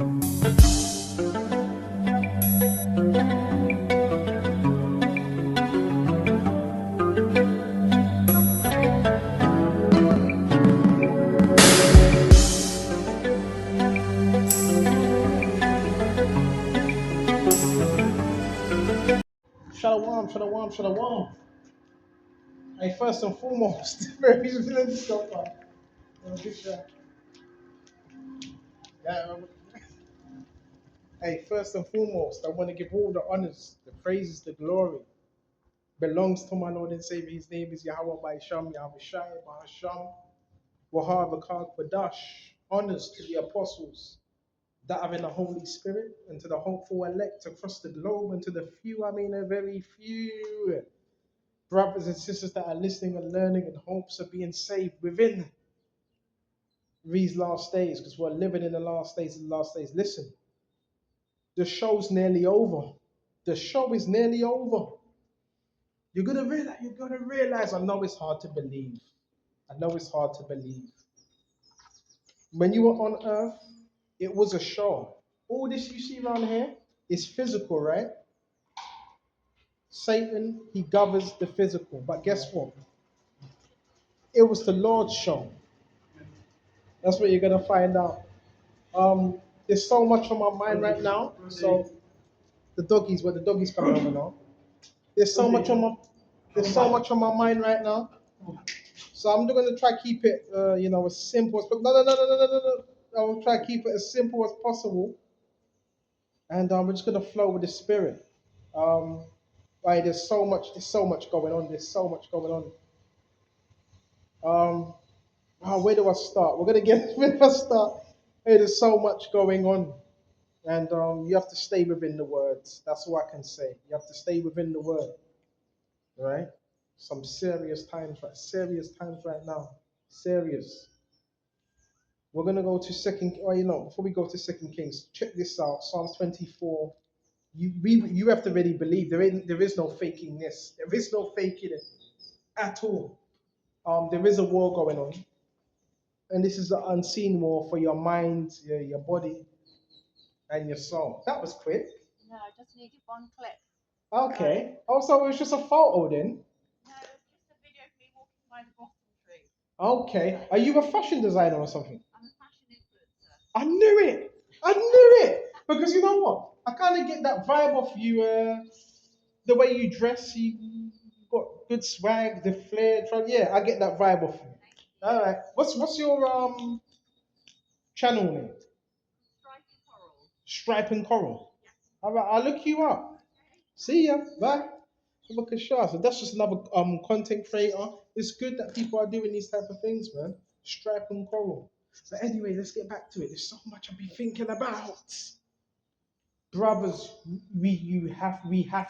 Shalom, shalom, shalom. Hey, first and foremost, very vigilant stuff. Yeah, hey, first and foremost, I want to give all the honors, the praises, the glory belongs to my Lord and Savior. His name is Yahweh by Sham, Yahweh Shai, Bahasham, Wahab, Akad, Quadash. Honors to the apostles that are in the Holy Spirit, and to the hopeful elect across the globe, and to the few, I mean a very few brothers and sisters that are listening and learning in hopes of being saved within these last days, because we're living in the last days and the last days. Listen, the show's nearly over. The show is nearly over. You're gonna realize, I know it's hard to believe. I know it's hard to believe. When you were on earth, it was a show. All this you see around here is physical, right? Satan, he governs the physical. But guess what? It was the Lord's show. That's what you're gonna find out. There's so much on my mind right now. So the doggies coming over now. There's so much on my there's so much on my mind right now. So I'm gonna try to keep it as simple as no. I'll try to keep it as simple as possible. And we're just gonna flow with the spirit. Um right, there's so much going on. There's so much going on. Um where do I start? We're gonna get where do I start? Hey, there's so much going on. And you have to stay within the words. That's all I can say. You have to stay within the word. Right? Some serious times right now. Serious. We're gonna go to second. Oh, before we go to Second Kings, check this out. Psalms 24. You have to really believe there is no faking this. There is no faking it at all. There is a war going on, and this is an unseen war for your mind, your body, and your soul. That was quick. No, I just needed one clip. Okay. Also, it was just a photo then. No, it's just a video of me walking by the bottom tree. Okay. Are you a fashion designer or something? I'm a fashion influencer. I knew it. I knew it. Because you know what? I kind of get that vibe off you. The way you dress, you got good swag, the flair. Yeah, I get that vibe off you. All right. What's your channel name? Stripe and coral. Stripe and Coral. Yes. All right. I'll look you up. See ya. Bye. Look at Shah. So that's just another content creator. It's good that people are doing these type of things, man. Stripe and Coral. But anyway, let's get back to it. There's so much I've been thinking about. Brothers, we have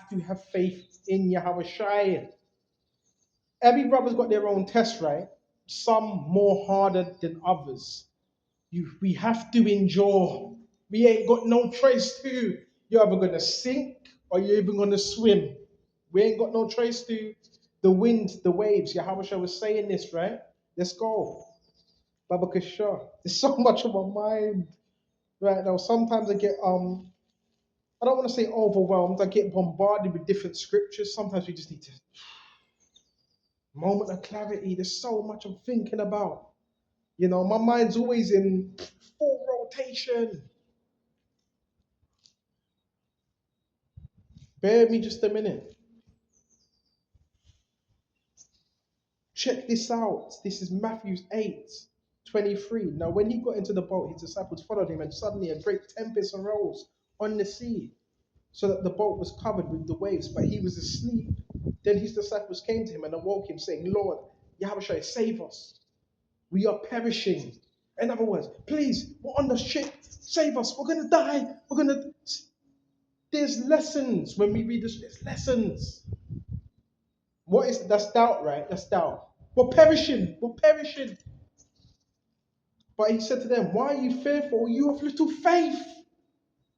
to have faith in Yahweh Shai. Every brother's got their own test, right? Some more harder than others. We have to endure. We ain't got no choice to. You're either gonna sink or you're even gonna swim. We ain't got no choice to. The wind, the waves. Yahweh Shai was saying this, right? Let's go. Baba Kishar. There's so much on my mind right now. Sometimes I don't want to say overwhelmed. I get bombarded with different scriptures. Sometimes we just need to moment of clarity. There's so much I'm thinking about. My mind's always in full rotation. Bear me just a minute. Check this out. This is Matthew 8:23. Now, when he got into the boat, his disciples followed him, and suddenly a great tempest arose on the sea, so that the boat was covered with the waves, but he was asleep. Then his disciples came to him and awoke him, saying, Lord, Yahweh, save us. We are perishing. In other words, please, we're on the ship. Save us. We're going to die. There's lessons when we read this. There's lessons. That's doubt, right? That's doubt. We're perishing. We're perishing. But he said to them, why are you fearful? You have little faith.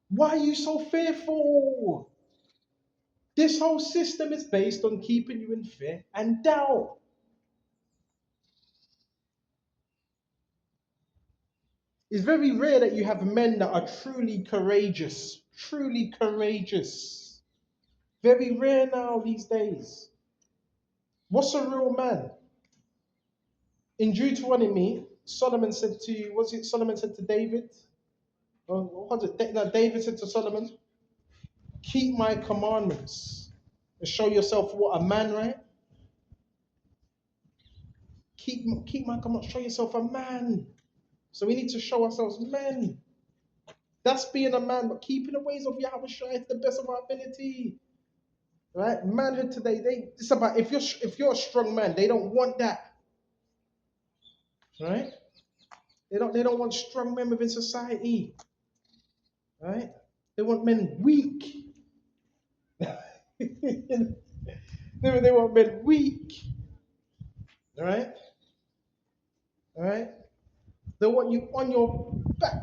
Why are you so fearful? This whole system is based on keeping you in fear and doubt. It's very rare that you have men that are truly courageous. Truly courageous. Very rare now these days. What's a real man? In Deuteronomy, Solomon said to, what's it Solomon said to David? Or what was it? No, David said to Solomon, keep my commandments and show yourself what a man, right? Keep my commandments, show yourself a man. So we need to show ourselves men. That's being a man, but keeping the ways of Yahweh Shai to the best of our ability. Right? Manhood today, it's about if you're a strong man, they don't want that. Right? They don't want strong men within society. Right? They want men weak. They want men weak. Alright? Alright? They want you on your back,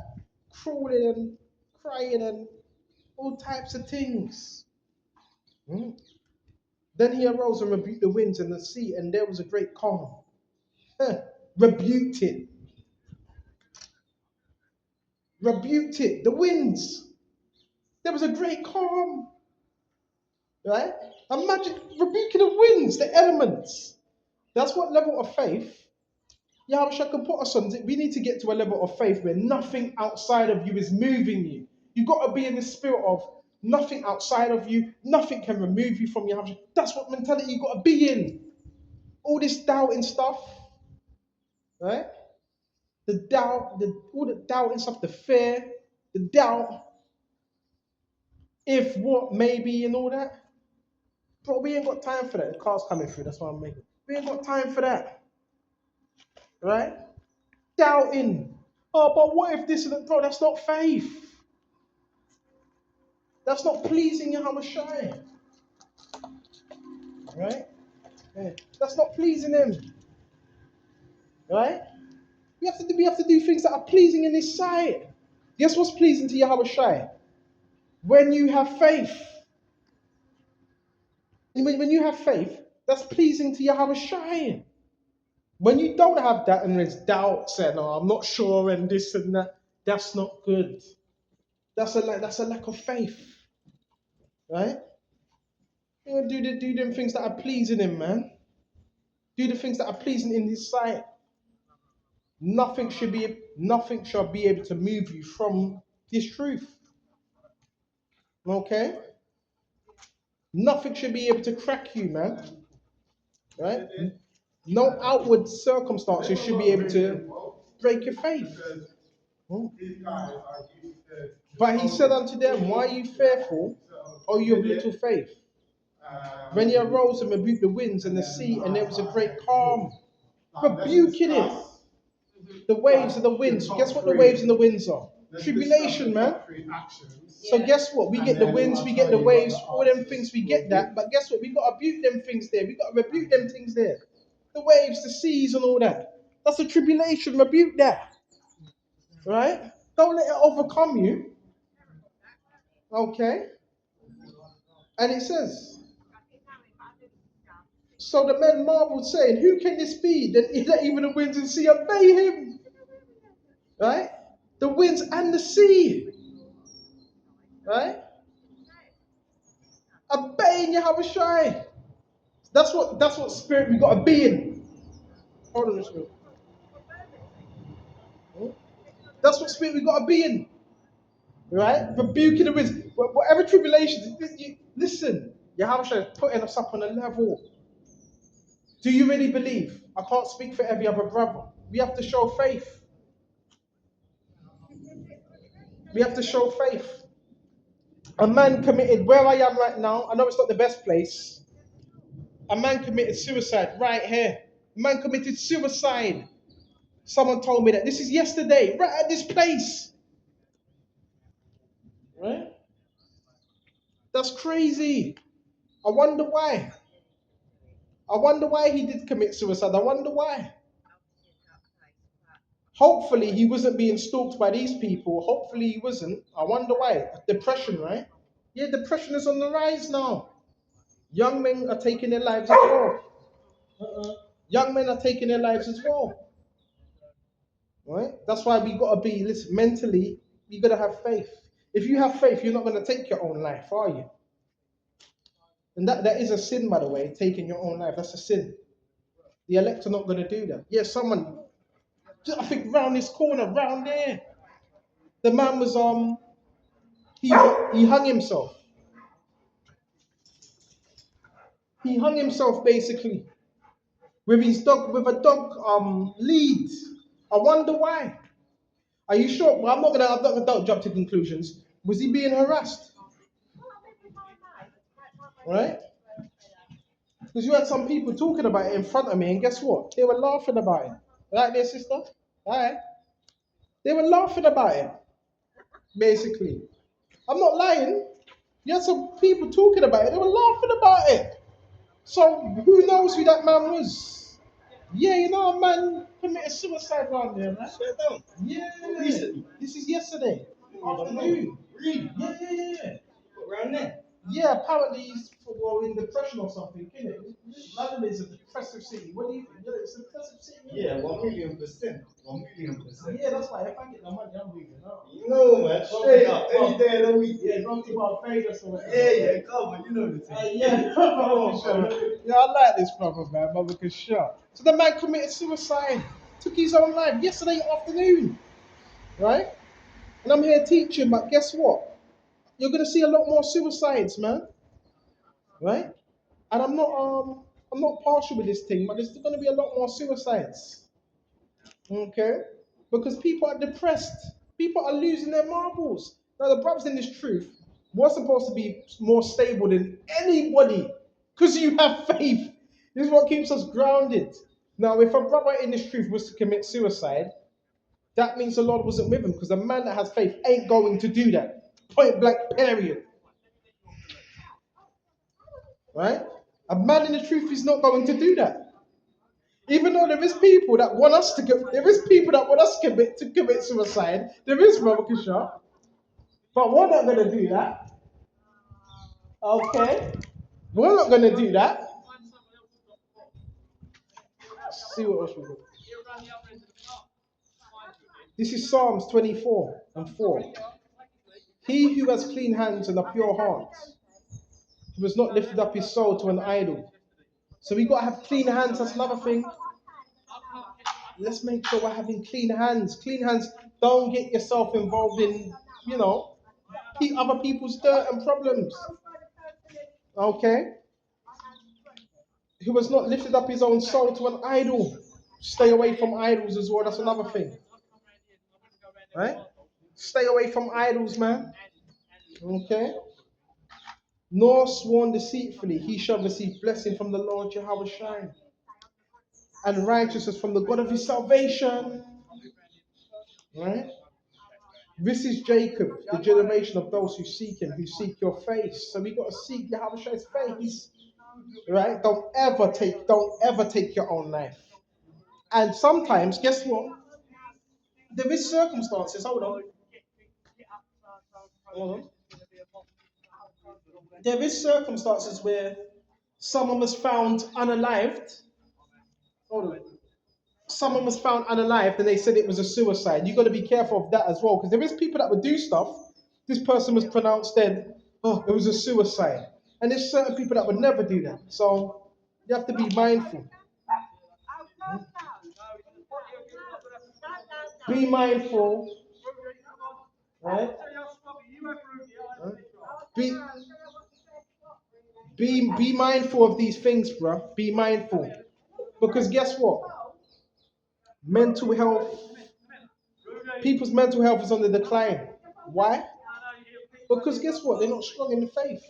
crawling and crying and all types of things. Hmm? Then he arose and rebuked the winds and the sea, and there was a great calm. Rebuked it. Rebuked it. The winds. There was a great calm. Right? Imagine rebuking the winds, the elements. That's what level of faith Yahweh can put us on. We need to get to a level of faith where nothing outside of you is moving you. You've got to be in the spirit of nothing outside of you, nothing can remove you from Yahweh. That's what mentality you've got to be in. All this doubting stuff, right? The doubt, all the doubting stuff, the fear, the doubt, if, what, maybe, and all that. Bro, we ain't got time for that. The car's coming through, that's why I'm making. We ain't got time for that, right? Doubting. Oh, but what if this isn't, bro? That's not faith. That's not pleasing Yahweh Shai. Right? Yeah. That's not pleasing him. Right? We have to do things that are pleasing in his sight. Guess what's pleasing to Yahweh Shai? When you have faith. When you have faith, that's pleasing to Yahweh Shai. When you don't have that and there's doubts and I'm not sure and this and that, that's not good. That's a lack of faith. Right? You do them things that are pleasing him, man. Do the things that are pleasing in his sight. Nothing shall be able to move you from this truth. Okay? Nothing should be able to crack you, man. Right? No outward circumstances should be able to break your faith. Hmm. But he said unto them, why are you fearful, O you of little faith? When he arose and rebuked the winds and the sea, and there was a great calm, rebuking it. The waves and the winds. Guess what the waves and the winds are? Tribulation, man. So guess what? We get the winds, we get the waves, all them things, we get that. But guess what? We got to rebuke them things there. We got to rebuke them things there. The waves, the seas, and all that. That's a tribulation. Rebuke that. Right? Don't let it overcome you. Okay? And it says, so the men marveled, saying, who can this be that even the winds and sea obey him? Right? The winds and the sea. Right? Obeying Yahweh Shai. That's what spirit we got to be in. Hold on a second. That's what spirit we got to be in. Right? Rebuking the winds. Whatever tribulation. Listen. Yahweh Shai is putting us up on a level. Do you really believe? I can't speak for every other brother. We have to show faith. We have to show faith. A man committed, where I am right now, I know it's not the best place. A man committed suicide right here. A man committed suicide. Someone told me that. This is yesterday, right at this place. Right? That's crazy. I wonder why. I wonder why he did commit suicide. I wonder why. Hopefully he wasn't being stalked by these people. Hopefully he wasn't. I wonder why. Depression, right? Yeah, depression is on the rise now. Young men are taking their lives as well. Young men are taking their lives as well. Right? That's why we gotta be, listen, mentally, you gotta have faith. If you have faith, you're not gonna take your own life, are you? And that is a sin, by the way, taking your own life. That's a sin. The elect are not gonna do that. Yeah, someone, I think round this corner, round there, the man was he he hung himself. He hung himself basically with his dog, with a dog lead. I wonder why. Are you sure? Well, don't jump to conclusions. Was he being harassed? Right? Because you had some people talking about it in front of me, and guess what? They were laughing about it. Right there, sister? Right? They were laughing about it, basically. I'm not lying. You had some people talking about it. They were laughing about it. So who knows who that man was? Yeah, you know, a man committed suicide around there, man. Yeah, recently. This is yesterday afternoon. Really? Yeah, yeah, yeah, yeah. Around there? Yeah, apparently he's in depression or something, isn't it? London is a depressive city. What do you think? Yeah, it's a depressive city. Yeah, 1,000,000%. 1,000,000%. Yeah, that's why if I get the money, I'm moving out. No, man, straight up, any day of the week. Yeah, go to Barbados or whatever. Yeah, yeah, come on, you know the thing. Yeah, yeah, I like this brother, man. Brother can shot. So the man committed suicide, took his own life yesterday afternoon, right? And I'm here teaching, but guess what? You're gonna see a lot more suicides, man, right? And I'm not partial with this thing, but there's gonna be a lot more suicides. Okay? Because people are depressed. People are losing their marbles. Now the brothers in this truth, we're supposed to be more stable than anybody. Because you have faith. This is what keeps us grounded. Now, if a brother in this truth was to commit suicide, that means the Lord wasn't with him. Because a man that has faith ain't going to do that. Point blank, period. Right? A man in the truth is not going to do that. Even though there is people that want us to there is people that want us to commit suicide. There is, Brother Kishar. But we're not gonna do that. Okay? We're not gonna do that. Let's see what else we got. This is Psalms 24 and 4. He who has clean hands and a pure heart, who has not lifted up his soul to an idol. So we gotta have clean hands, that's another thing. Let's make sure we're having clean hands. Clean hands, don't get yourself involved in, you know, other people's dirt and problems. Okay? Who has not lifted up his own soul to an idol. Stay away from idols as well. That's another thing. Right? Stay away from idols, man. Okay? Nor sworn deceitfully, he shall receive blessing from the Lord Jehovah Shine, and righteousness from the God of his salvation. Right? This is Jacob, the generation of those who seek him, who seek your face. So we got to seek Jehovah Shine's face. Right? Don't ever take your own life. And sometimes, guess what? There is circumstances. Hold on. There is circumstances where someone was found unalived. Hold on. Someone was found unalived, and they said it was a suicide. You got to be careful of that as well, because there is people that would do stuff. This person was pronounced dead. Oh, it was a suicide. And there's certain people that would never do that. So you have to be mindful. Be mindful, right? Be be mindful of these things, bro. Be mindful, because guess what? Mental health, people's mental health is on the decline. Why? Because guess what? They're not strong in the faith,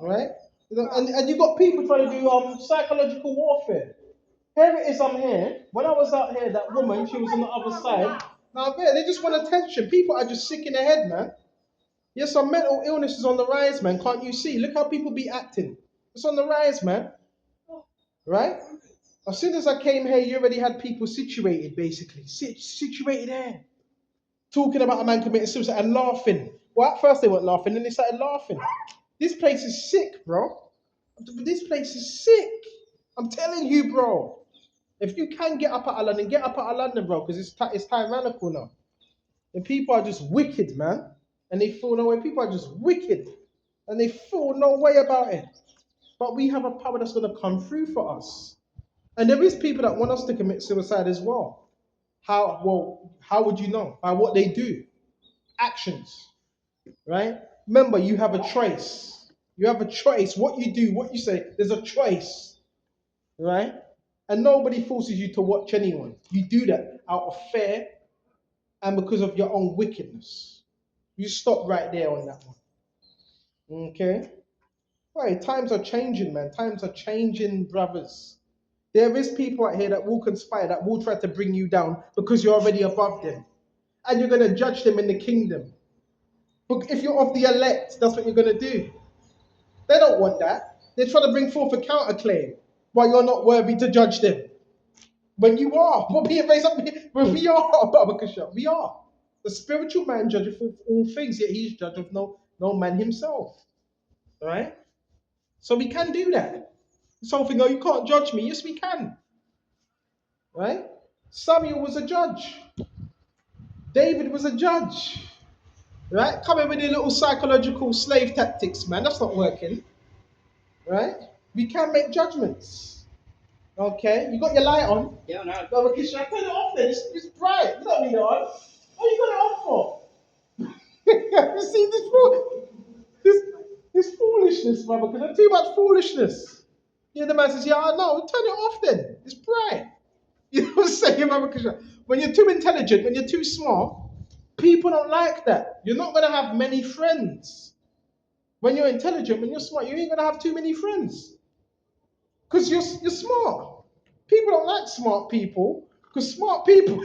right? And you got people trying to do psychological warfare. Here it is, I'm here. When I was out here, that woman, she was on the other side. Now there, they just want attention. People are just sick in the head, man. Yes, some mental illness is on the rise, man. Can't you see? Look how people be acting. It's on the rise, man. Right? As soon as I came here, you already had people situated, basically. Situated here. Talking about a man committing suicide and laughing. Well, at first they weren't laughing, then they started laughing. This place is sick, bro. This place is sick. I'm telling you, bro. If you can get up out of London, get up out of London, bro, because it's tyrannical now. And people are just wicked, man. And they feel no way. People are just wicked. And they feel no way about it. But we have a power that's going to come through for us. And there is people that want us to commit suicide as well. How? Well, how would you know? By what they do. Actions. Right? Remember, you have a choice. You have a choice. What you do, what you say, there's a choice. Right? And nobody forces you to watch anyone. You do that out of fear and because of your own wickedness. You stop right there on that one. Okay? Right, times are changing, man. Times are changing, brothers. There is people out here that will conspire, that will try to bring you down because you're already above them. And you're going to judge them in the kingdom. But if you're of the elect, that's what you're going to do. They don't want that. They're trying to bring forth a counterclaim why you're not worthy to judge them. When you are, we're being raised up. When we are, we are. The spiritual man judgeth of all things, yet he is judge of no man himself. Right? So we can do that. Something, oh, you can't judge me. Yes, we can. Right? Samuel was a judge. David was a judge. Right? Come in with your little psychological slave tactics, man. That's not working. Right? We can make judgments. Okay? You got your light on? Yeah, no. No, but should I turn it off then? It's bright. You don't need it on. What you got it on for? You see this foolishness, brother, because there's too much foolishness. Yeah, the man says, yeah, I know. Turn it off then. It's bright. You know what I'm saying, brother? When you're too intelligent, when you're too smart, people don't like that. You're not going to have many friends. When you're intelligent, when you're smart, you ain't going to have too many friends. Because you're smart. People don't like smart people. Because smart people,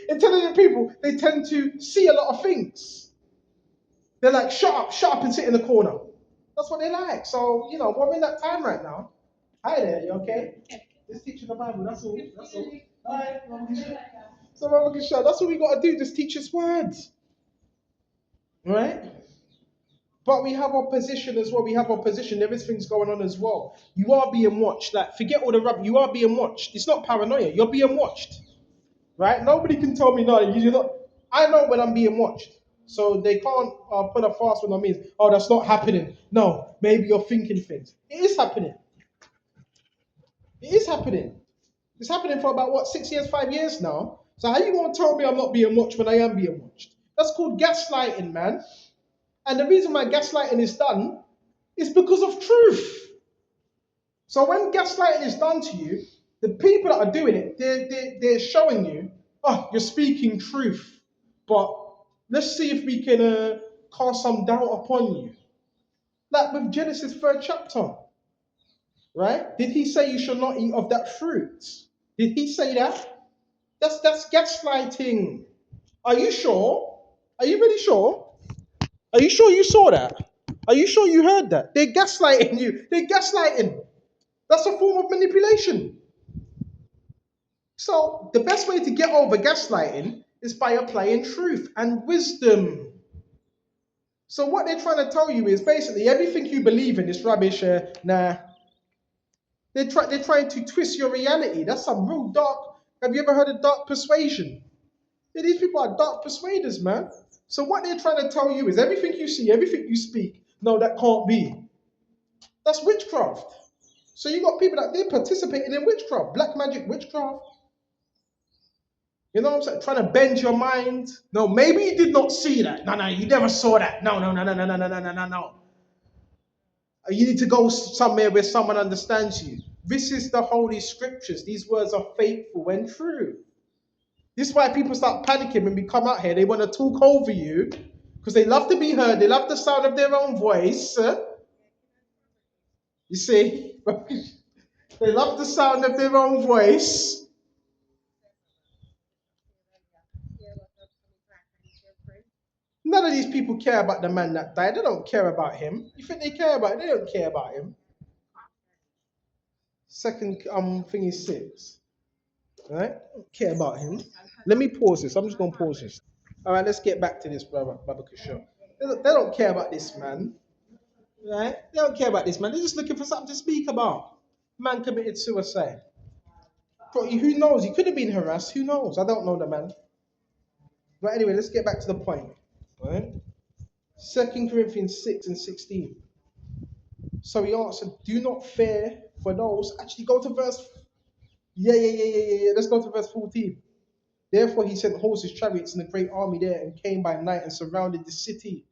intelligent people, they tend to see a lot of things. They're like, shut up and sit in the corner. That's what they like. So, we're in that time right now. Hi there, you okay? Just teaching the Bible, that's all. That's all. Hi, so Mama Kisha, that's what we got to do, just teach His words. Right? But we have opposition as well. We have opposition. There is things going on as well. You are being watched. Like, forget all the rubbish. You are being watched. It's not paranoia. You're being watched. Right? Nobody can tell me no. You're not. I know when I'm being watched. So they can't put a fast one on me. Oh, that's not happening. No, maybe you're thinking things. It is happening. It is happening. It's happening for about, 6 years, 5 years now. So how you going to tell me I'm not being watched when I am being watched? That's called gaslighting, man. And the reason why gaslighting is done is because of truth. So when gaslighting is done to you, the people that are doing it, they're showing you, oh, you're speaking truth. But let's see if we can cast some doubt upon you. Like with Genesis 3rd chapter, right? Did he say you shall not eat of that fruit? Did he say that? That's gaslighting. Are you sure? Are you really sure? Are you sure you saw that? Are you sure you heard that? They're gaslighting you. They're gaslighting. That's a form of manipulation. So the best way to get over gaslighting is by applying truth and wisdom. So what they're trying to tell you is basically everything you believe in is rubbish. Nah. They're trying to twist your reality. That's some real dark. Have you ever heard of dark persuasion? Yeah, these people are dark persuaders, man. So what they're trying to tell you is everything you see, everything you speak, no, that can't be. That's witchcraft. So you got people that they're participating in witchcraft, black magic witchcraft. You know what I'm saying? Trying to bend your mind. No, maybe you did not see that. No, you never saw that. No. You need to go somewhere where someone understands you. This is the Holy Scriptures. These words are faithful and true. This is why people start panicking when we come out here. They want to talk over you because they love to be heard. They love the sound of their own voice. You see? They love the sound of their own voice. None of these people care about the man that died. They don't care about him. You think they care about him? They don't care about him. Second thing is 6. Right? Don't care about him. Let me pause this. I'm just gonna pause this. Alright, let's get back to this, brother Kishore. They don't care about this man. Right? They don't care about this man. They're just looking for something to speak about. Man committed suicide. Bro, who knows? He could have been harassed. Who knows? I don't know the man. But anyway, let's get back to the point. Right? 2 Corinthians 6 and 16. So he answered, do not fear for those. Actually, go to verse. Yeah. Let's go to verse 14. Therefore, he sent horses, chariots, and a great army there, and came by night and surrounded the city.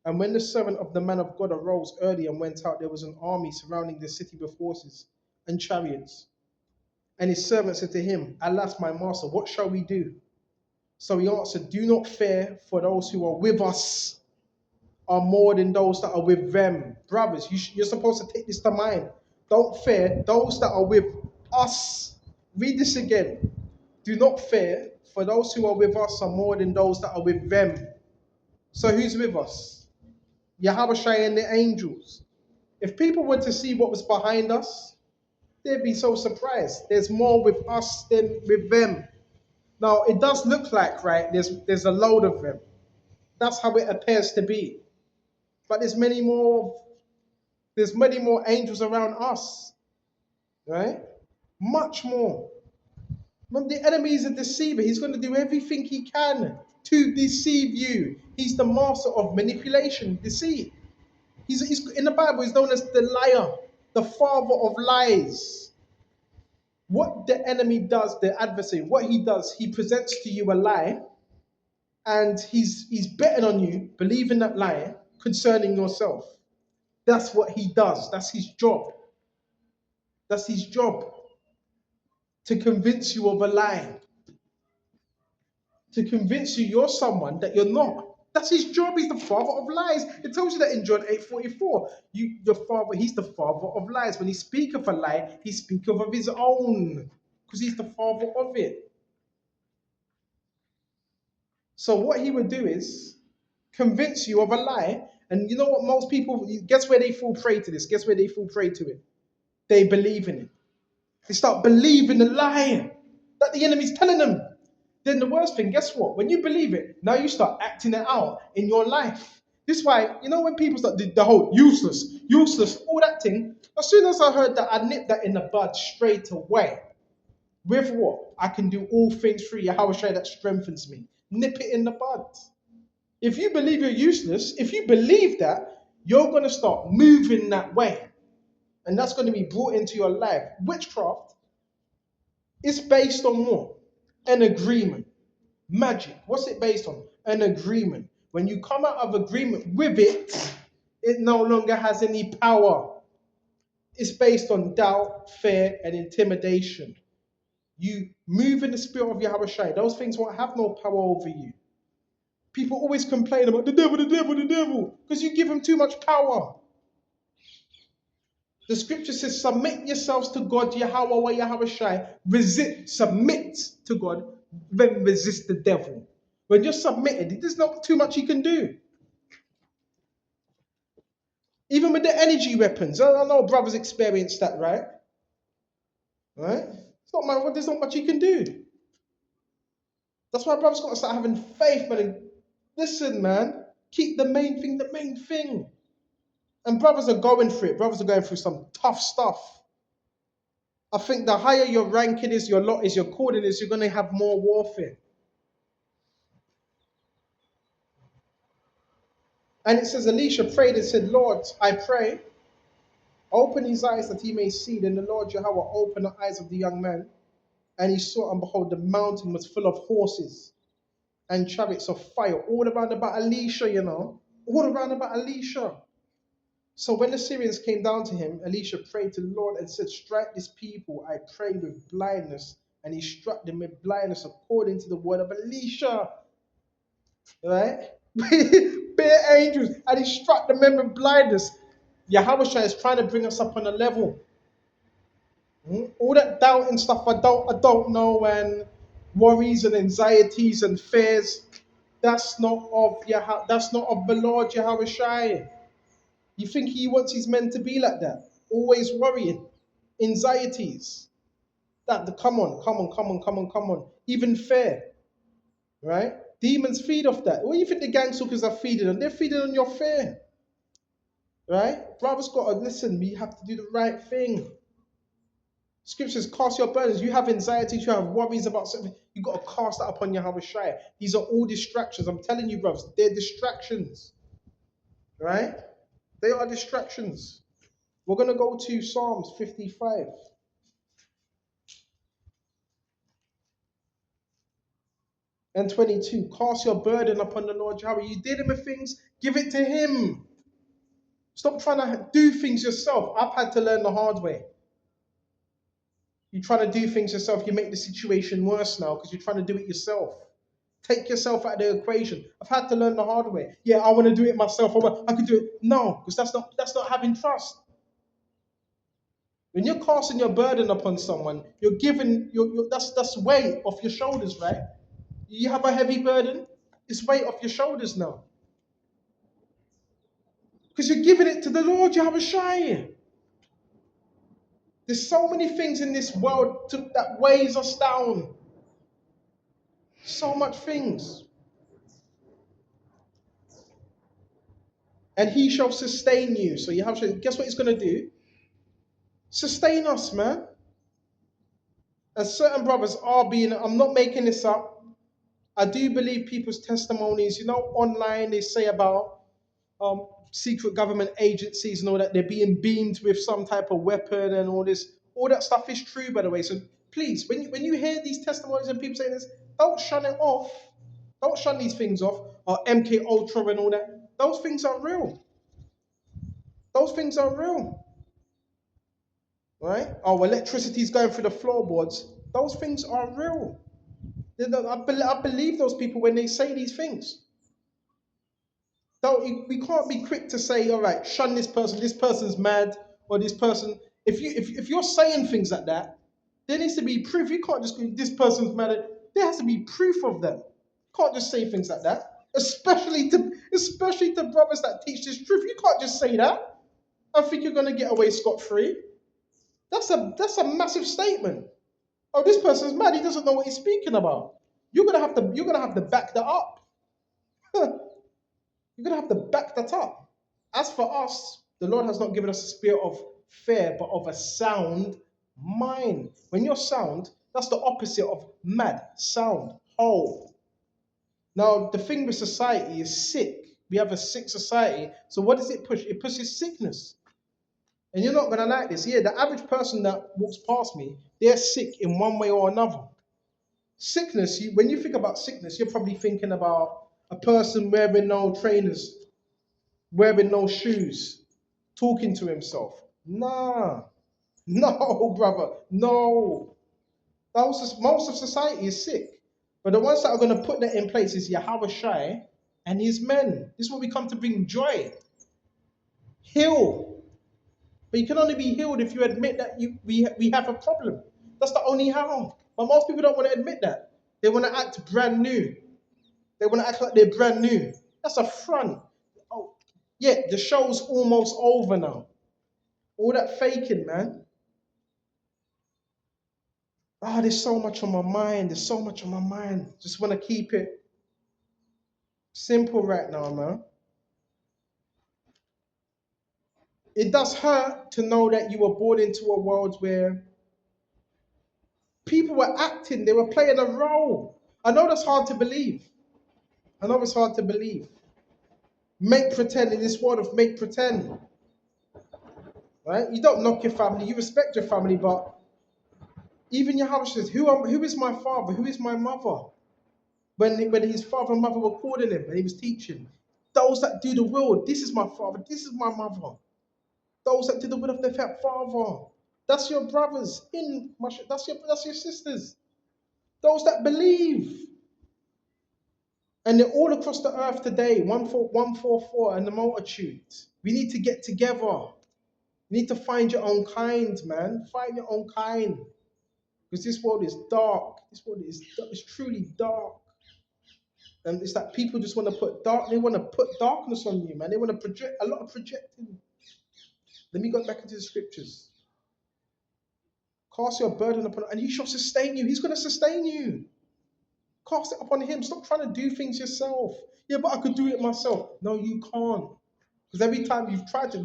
And when the servant of the man of God arose early and went out, there was an army surrounding the city with horses and chariots. And his servant said to him, alas, my master, what shall we do? So he answered, do not fear, for those who are with us are more than those that are with them. Brothers, you're supposed to take this to mind. Don't fear those that are with us. Read this again. Do not fear, for those who are with us are more than those that are with them. So who's with us? Yahweh and the angels. If people were to see what was behind us, they'd be so surprised. There's more with us than with them. Now, it does look like, right, there's a load of them. That's how it appears to be. But there's many more angels around us, right? Much more. Remember, the enemy is a deceiver. He's going to do everything he can to deceive you. He's the master of manipulation, deceit. He's in the Bible, he's known as the liar, the father of lies. What the enemy does, the adversary, what he does, he presents to you a lie, and he's betting on you believing that lie concerning yourself. That's what he does. That's his job. That's his job, to convince you of a lie, to convince you you're someone that you're not. That's his job. He's the father of lies. It tells you that in John 8:44. Your father, he's the father of lies. When he speaks of a lie, he speaks of his own, because he's the father of it. So what he would do is convince you of a lie. And you know what most people, guess where they fall prey to this? Guess where they fall prey to it? They believe in it. They start believing the lie that the enemy's telling them. Then the worst thing, guess what? When you believe it, now you start acting it out in your life. This is why, when people start the whole useless, all that thing, as soon as I heard that, I nipped that in the bud straight away. With what? I can do all things through Yahweh that strengthens me. Nip it in the bud. If you believe you're useless, if you believe that, you're going to start moving that way. And that's going to be brought into your life. Witchcraft is based on what? An agreement. Magic, what's it based on? An agreement. When you come out of agreement with it, it no longer has any power. It's based on doubt, fear, and intimidation. You move in the spirit of Yahweh. Those things won't have no power over you. People always complain about the devil, because you give him too much power. The scripture says, submit yourselves to God, Yahweh, submit to God, then resist the devil. When you're submitted, there's not too much you can do. Even with the energy weapons, I know brothers experience that, right? Right? There's not much you can do. That's why brothers got to start having faith, man. And listen, man, keep the main thing the main thing. And brothers are going through it. Brothers are going through some tough stuff. I think the higher your ranking is, your lot is, your calling is, you're going to have more warfare. And it says, Elisha prayed and said, Lord, I pray, open his eyes that he may see. Then the Lord Jehovah opened the eyes of the young man, and he saw, and behold, the mountain was full of horses and chariots of fire, all around about Elisha, all around about Elisha. So when the Syrians came down to him, Elisha prayed to the Lord and said, strike this people, I pray, with blindness. And he struck them with blindness according to the word of Elisha. Right? Bare angels. And he struck the men with blindness. Yahweh is trying to bring us up on a level. All that doubt and stuff, I don't know, and worries and anxieties and fears, that's not of the Lord Yahweh. You think he wants his men to be like that? Always worrying, anxieties. Come on. Even fear, right? Demons feed off that. What do you think the gang suckers are feeding on? They're feeding on your fear, right? Brothers got to listen. We have to do the right thing. Scriptures, cast your burdens. You have anxieties, you have worries about something. You got to cast that upon Yahweh Shai. These are all distractions. I'm telling you, brothers, they're distractions, right? They are distractions. We're going to go to Psalms 55 and 22. Cast your burden upon the Lord Yahweh. You dealing with things, give it to Him. Stop trying to do things yourself. I've had to learn the hard way. You're trying to do things yourself, you make the situation worse now because you're trying to do it yourself. Take yourself out of the equation. I've had to learn the hard way. Yeah, I want to do it myself. I could do it. No, because that's not having trust. When you're casting your burden upon someone, you're giving that's weight off your shoulders, right? You have a heavy burden, it's weight off your shoulders now. Because you're giving it to the Lord, you have a shy. There's so many things in this world that weighs us down. So much things. And he shall sustain you. So you have to guess what he's gonna do? Sustain us, man. And certain brothers are being, I'm not making this up. I do believe people's testimonies, online they say about secret government agencies and all that, they're being beamed with some type of weapon and all this. All that stuff is true, by the way. So please, when you hear these testimonies and people saying this, don't shun it off. Don't shun these things off. Or MK Ultra and all that. Those things are real. Those things are real. Right? Oh, electricity's going through the floorboards. Those things are real. I believe those people when they say these things. We can't be quick to say, all right, shun this person's mad, or this person. If you're saying things like that, there needs to be proof. You can't just go, this person's mad. There has to be proof of them. You can't just say things like that. Especially to brothers that teach this truth. You can't just say that and think you're gonna get away scot-free. That's a massive statement. Oh, this person's mad, he doesn't know what he's speaking about. You're gonna have to back that up. You're going to have to back that up. As for us, the Lord has not given us a spirit of fear, but of a sound mind. When you're sound, that's the opposite of mad, sound, whole. Now, the thing with society is sick. We have a sick society. So what does it push? It pushes sickness. And you're not going to like this. Yeah, the average person that walks past me, they're sick in one way or another. Sickness, when you think about sickness, you're probably thinking about a person wearing no trainers, wearing no shoes, talking to himself. Nah, no, brother, no. Most of society is sick. But the ones that are going to put that in place is Yahweh Shai and his men. This is what we come to bring joy. Heal. But you can only be healed if you admit that we have a problem. That's the only how. But most people don't want to admit that. They want to act brand new. They want to act like they're brand new. That's a front. Oh, yeah, the show's almost over now. All that faking, man. There's so much on my mind. There's so much on my mind. Just want to keep it simple right now, man. It does hurt to know that you were born into a world where people were acting, they were playing a role. I know that's hard to believe. I know it's hard to believe. Make pretend in this world of make pretend. Right? You don't knock your family, you respect your family, but even Yahweh says, who is my father? Who is my mother? When his father and mother were calling him and he was teaching, those that do the will, this is my father, this is my mother. Those that do the will of their father. That's your brothers that's your sisters. Those that believe. And they're all across the earth today, 144 and the multitude. We need to get together. You need to find your own kind, man. Find your own kind. Because this world is dark. This world is truly dark. And it's that people just want to they want to put darkness on you, man. They want to project a lot of projecting. Let me go back into the scriptures. Cast your burden upon, and he shall sustain you. He's going to sustain you. Cast it upon him. Stop trying to do things yourself. Yeah, but I could do it myself. No, you can't. Because every time we've tried to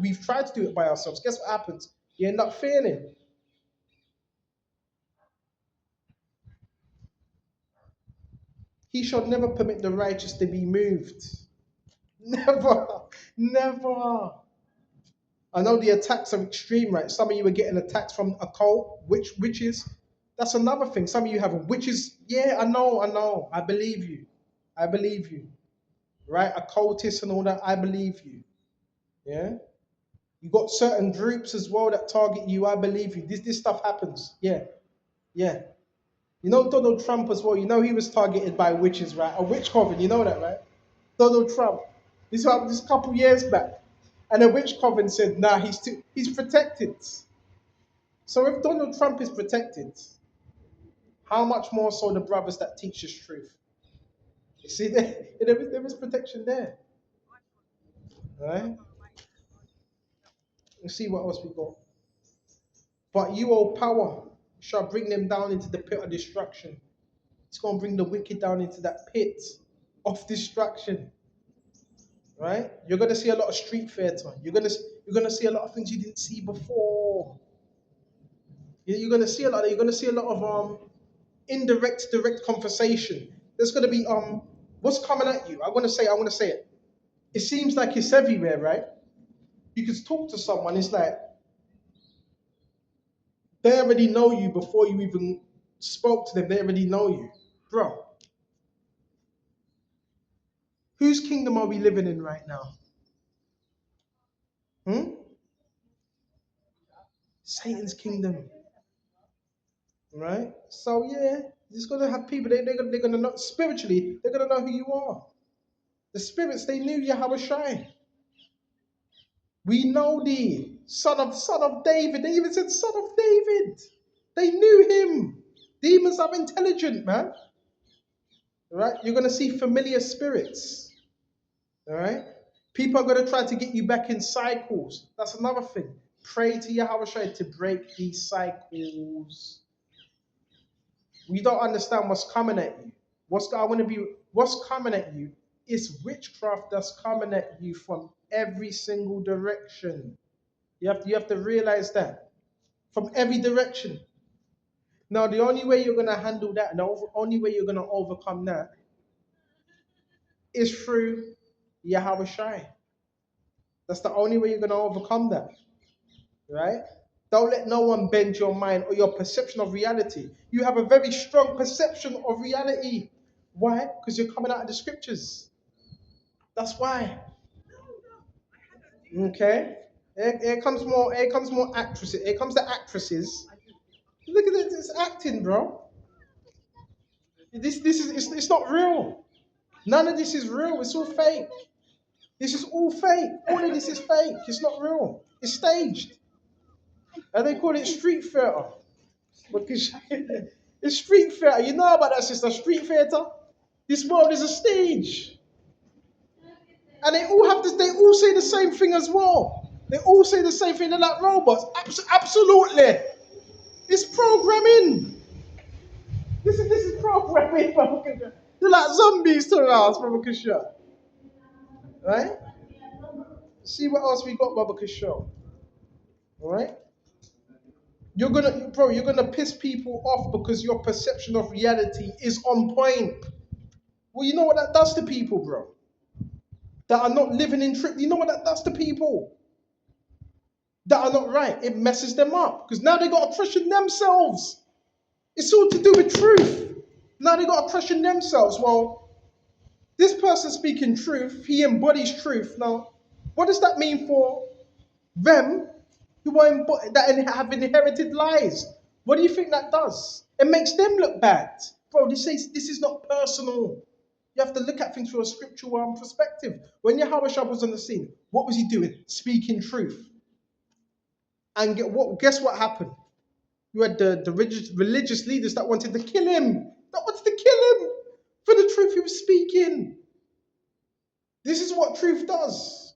do it by ourselves, guess what happens? You end up failing. He shall never permit the righteous to be moved. Never, never. I know the attacks are extreme, right? Some of you are getting attacked from a cult, witches. That's another thing. Some of you have witches. Yeah, I know, I know. I believe you. I believe you. Right? Occultists and all that. I believe you. Yeah. You got certain groups as well that target you. I believe you. This stuff happens. Yeah. Yeah. You know Donald Trump as well. You know he was targeted by witches, right? A witch coven. You know that, right? Donald Trump. This happened just a couple years back, and a witch coven said, "Nah, he's protected." So if Donald Trump is protected, how much more so the brothers that teach us truth? You see, there is protection there, right? Let's see what else we got. But you, O power, shall bring them down into the pit of destruction. It's going to bring the wicked down into that pit of destruction, right? You're going to see a lot of street theater. You're going to see a lot of things you didn't see before. You're going to see a lot. You're going to see a lot of indirect, direct conversation. There's going to be what's coming at you. I want to say it. It seems like it's everywhere, right? You can talk to someone. It's like they already know you before you even spoke to them. They already know you, bro. Whose kingdom are we living in right now? Hmm? Satan's kingdom, right? So yeah, it's gonna have people. They're gonna know spiritually. They're gonna know who you are. The spirits they knew Yahweh Shai. We know thee, son of David. They even said son of David. They knew him. Demons are intelligent, man. Right? You're gonna see familiar spirits. All right. People are gonna try to get you back in cycles. That's another thing. Pray to Yahweh Shai to break these cycles. We don't understand what's coming at you. What's coming at you is witchcraft that's coming at you from every single direction. You have to realize that. From every direction. Now the only way you're gonna handle that, and the only way you're gonna overcome that is through Yahweh Shai. That's the only way you're gonna overcome that. Right? Don't let no one bend your mind or your perception of reality. You have a very strong perception of reality. Why? Because you're coming out of the scriptures. That's why. Okay? Here comes more actresses. Here comes the actresses. Look at it, it's acting, bro. This is it's not real. None of this is real. It's all fake. This is all fake. All of this is fake. It's not real. It's staged. And they call it street theater. Because it's street theater. You know about that, sister? Street theater. This world is a stage. And they all have this, they all say the same thing as well. They all say the same thing. They're like robots. Absolutely. It's programming. This is programming, Baba. They're like zombies to us, Baba Kasha. Right? See what else we got, Baba Kasha. Alright? You're gonna piss people off because your perception of reality is on point. Well, you know what that does to people, bro? That are not living in truth. You know what that does to people? That are not right. It messes them up. Because now they got to question themselves. It's all to do with truth. Now they got to question themselves. Well, this person speaking truth, he embodies truth. Now, what does that mean for them who that have inherited lies? What do you think that does? It makes them look bad. Bro, this is not personal. You have to look at things from a scriptural perspective. When Yahweh Shah was on the scene, what was he doing? Speaking truth. And guess what happened? You had the religious leaders that wanted to kill him. That wanted to kill him for the truth he was speaking. This is what truth does.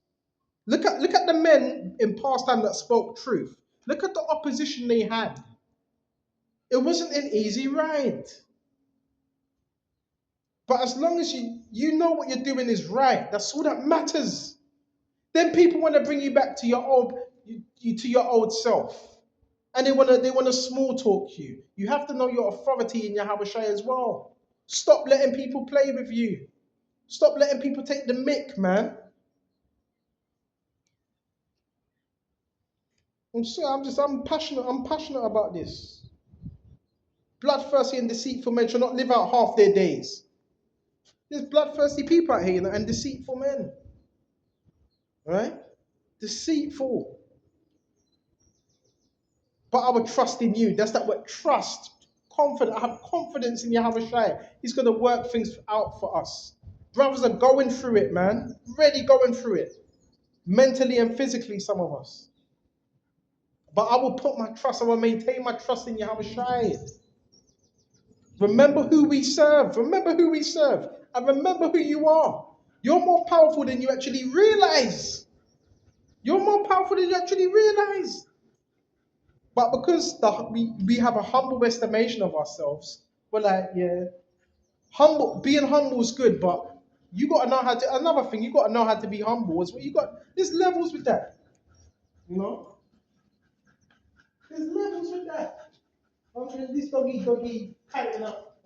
Look at the men in past time that spoke truth. Look at the opposition they had. It wasn't an easy ride. But as long as you know what you're doing is right, that's all that matters. Then people want to bring you back to your old self, and they want to small talk you. You have to know your authority in Yahweh Shai as well. Stop letting people play with you. Stop letting people take the mick, man. I'm passionate. I'm passionate about this. Bloodthirsty and deceitful men shall not live out half their days. There's bloodthirsty people out here, and deceitful men, right? Deceitful. But I would trust in you. That's that word, trust. Confident. I have confidence in Yahweh Shai. He's going to work things out for us. Brothers are going through it, man. Really going through it. Mentally and physically, some of us. But I will put my trust, I will maintain my trust in Yahweh Shai. Remember who we serve. Remember who we serve. And remember who you are. You're more powerful than you actually realize. You're more powerful than you actually realize. But because we have a humble estimation of ourselves, we're like, yeah, being humble is good, but you gotta know how to, another thing, you gotta know how to be humble as well. There's levels with that. You know? There's levels with that. I mean, this doggy tightening up.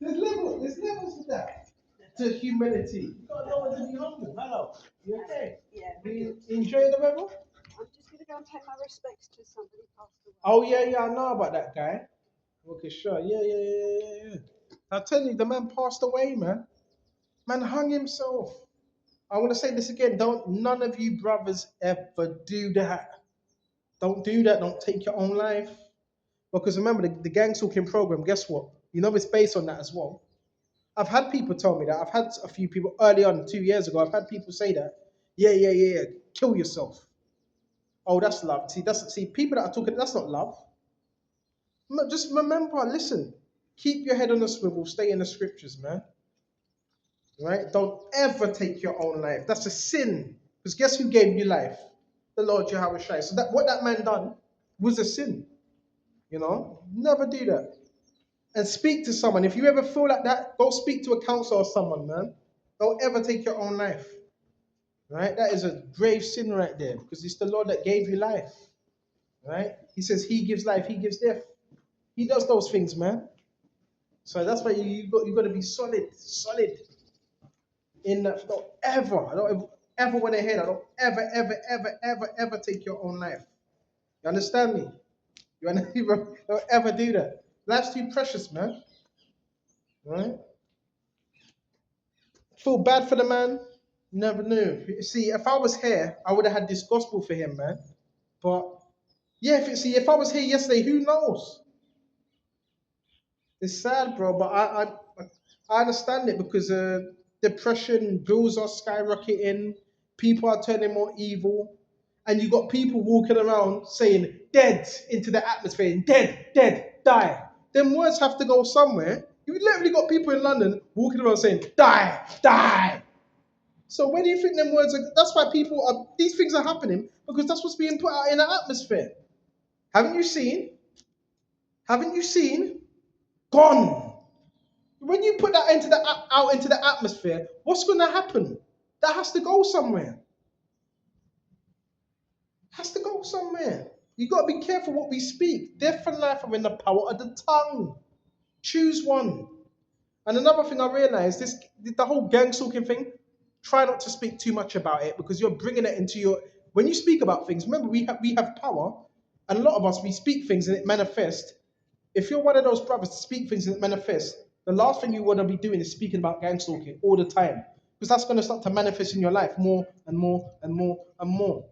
There's levels with that. To humility. You gotta know when to be humble. Hello. You okay? Yeah. You enjoy the weather? I'm just going to go and pay my respects to somebody passed away. Oh yeah, I know about that guy. Okay, sure. Yeah. I tell you, the man passed away, man. Man hung himself. I want to say this again. None of you brothers ever do that. Don't do that. Don't take your own life. Because remember, the gang stalking program, guess what? You know it's based on that as well. I've had people tell me that. I've had a few people early on, 2 years ago, I've had people say that. Yeah. Kill yourself. Oh, that's love. See, people that are talking, that's not love. Just remember, listen, keep your head on the swivel, stay in the scriptures, man. Right? Don't ever take your own life. That's a sin. Because guess who gave you life? The Lord Jehovah Shai. So what that man done was a sin. You know? Never do that. And speak to someone. If you ever feel like that, go speak to a counselor or someone, man. Don't ever take your own life. Right? That is a grave sin right there. Because it's the Lord that gave you life. Right? He says he gives life, he gives death. He does those things, man. So that's why you got to be solid in that. I don't ever want to hear that. Don't ever take your own life. You understand me? Don't ever do that. Life's too precious, man. Right? Feel bad for the man. Never knew. See, if I was here, I would have had this gospel for him, man. But yeah, if I was here yesterday, who knows? It's sad, bro, but I understand it because depression, bills are skyrocketing, people are turning more evil, and you got people walking around saying "dead" into the atmosphere, dead, die. Them words have to go somewhere. You literally got people in London walking around saying die. So where do you think them words are? That's why these things are happening because that's what's being put out in the atmosphere. Haven't you seen? Haven't you seen? Gone. When you put that out into the atmosphere, what's going to happen? That has to go somewhere. Has to go somewhere. You got to be careful what we speak. Death and life are in the power of the tongue. Choose one. And another thing I realized, the whole gang stalking thing. Try not to speak too much about it because you're bringing it into your. When you speak about things, remember we have power, and a lot of us we speak things and it manifests. If you're one of those brothers to speak things and it manifests, the last thing you want to be doing is speaking about gang stalking all the time. Because that's going to start to manifest in your life more and more and more and more.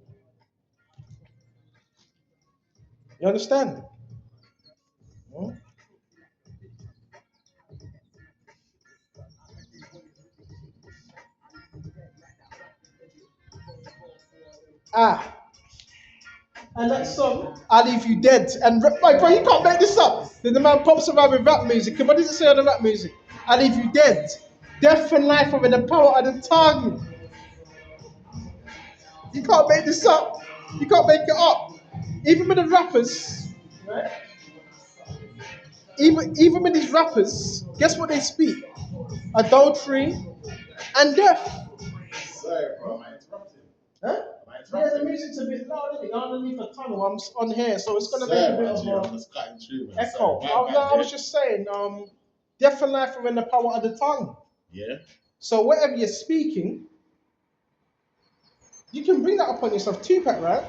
You understand? Hmm? Ah, and that song, I Leave You Dead. And my bro, you can't make this up. Then the man pops around with rap music. What does it say on the rap music? I leave you dead. Death and life are in the power of the tongue. You can't make this up. You can't make it up. Even with the rappers, right? Even with these rappers, guess what they speak? Adultery and death. Sorry, bro, am I interrupting? Huh? Yeah, the music's a bit loud, isn't it? Underneath a tunnel, I'm on here, so it's gonna be a bit of I'm a just cutting through, man. echo. Sorry, No, I was just saying, Death and life are in the power of the tongue. Yeah. So whatever you're speaking, you can bring that upon yourself. Tupac, right?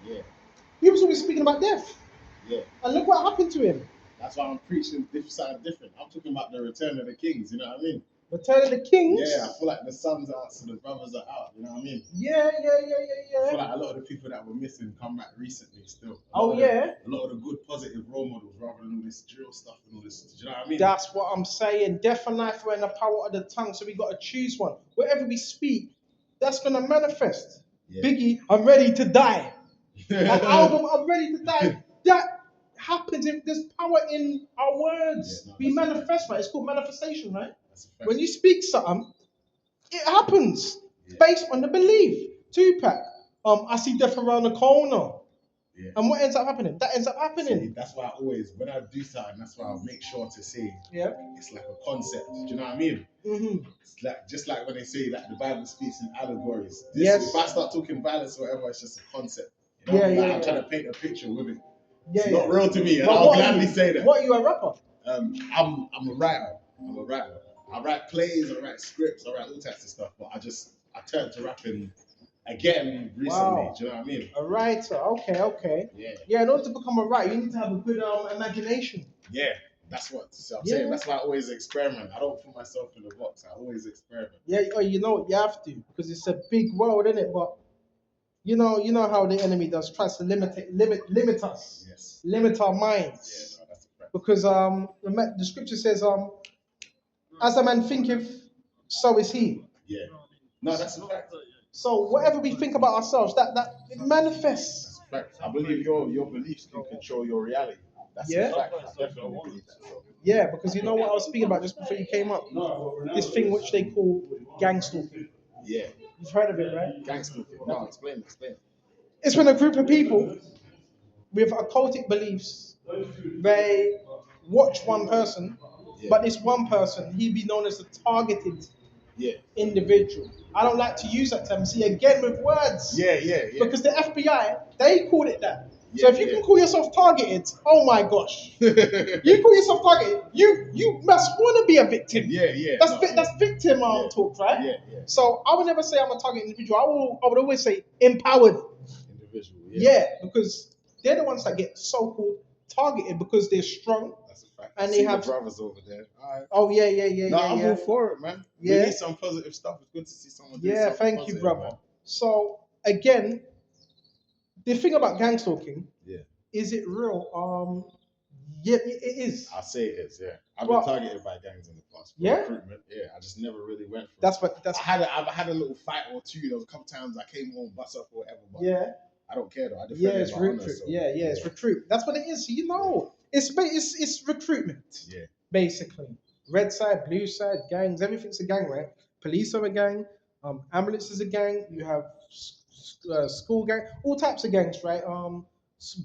Yeah. He was always speaking about death. Yeah. And look what happened to him. That's why I'm preaching something different. I'm talking about the return of the kings. You know what I mean? Return of the Kings. Yeah. I feel like the sons are out, so the brothers are out. You know what I mean? Yeah. I feel like a lot of the people that were missing come back recently still. Oh, yeah. A lot of the good positive role models rather than all this drill stuff and all this. Do you know what I mean? That's what I'm saying. Death and life are in the power of the tongue, so we got to choose one. Whatever we speak, that's going to manifest. Yeah. Biggie, I'm ready to die. That album, I'm ready to die. That happens. There's power in our words. Yeah, no, We that's manifest, right? It's called manifestation, right? That's a fact. When you speak something, it happens Yeah. based on the belief. Tupac, I see death around the corner. Yeah. And what ends up happening? That ends up See, happening. that's why I always, when I do something, that's why I'll make sure to say Yeah. it's like a concept. Do you know what I mean? Mm-hmm. It's like just like when they say like the Bible speaks in allegories. Yes. If I start talking violence or whatever, it's just a concept. You know? Yeah, Like, yeah, I'm yeah. trying to paint a picture with it. Yeah, It's yeah. not real to me, and But I'll what are gladly you? say that. What are you, a rapper? I'm a writer. I write plays, I write scripts, I write all types of stuff. But I turned to rapping again recently. Wow. Do you know what I mean? A writer. Okay. Yeah. Yeah, in order to become a writer, you need to have a good imagination. Yeah. That's what I'm Yeah. saying. That's why I always experiment. I don't put myself in a box. I always experiment. Yeah, you know what, you have to, because it's a big world, isn't it? But you know how the enemy does, tries to limit us, Yes. limit our minds. Yeah, no, that's a fact. Because the scripture says, as a man thinketh, so is he. Yeah. No, that's a fact. So whatever we think about ourselves, that it manifests. That's a fact. I believe your beliefs can control your reality. That's Yeah. a fact. I definitely believe that. So. Yeah, because you know what I was speaking about just before you came up? This thing which they call gang stalking. Yeah. You've heard of it, right? Gangster. No, explain. It's when a group of people with occultic beliefs, they watch one person, Yeah. but this one person, he'd be known as the targeted Yeah. individual. I don't like to use that term. See, again with words. Yeah. Because the FBI, they called it that. Yeah, So if you yeah. can call yourself targeted, oh my gosh. You call yourself targeted, you must want to be a victim. Yeah. That's victim Yeah. talk, right? Yeah. So I would never say I'm a target individual. I would always say empowered. Individual. Yeah, because they're the ones that get so-called targeted because they're strong. That's a fact. And I they see have- the brothers over there. All right. Oh yeah. No, I'm yeah. all for it, man. Yeah. We need some positive stuff. It's good to see someone do Yeah, something thank you, positive, brother. man. So again, the thing about gang stalking, Yeah. is it real? Yeah, it is. I'll say it is, yeah. I've Well- been targeted by gangs in the past. For Yeah? recruitment. Yeah, I just never really went for it. That's I've had a little fight or two. There was a couple times I came home, bust up or whatever, but yeah. I don't care though. I defend Yeah, it's my honor, recruit. so, Yeah, it's recruit. That's what it is. So, it's recruitment. Yeah. Basically, red side, blue side, gangs. Everything's a gang, right? Police are a gang. Ambulance is a gang. You have school gang, all types of gangs, right?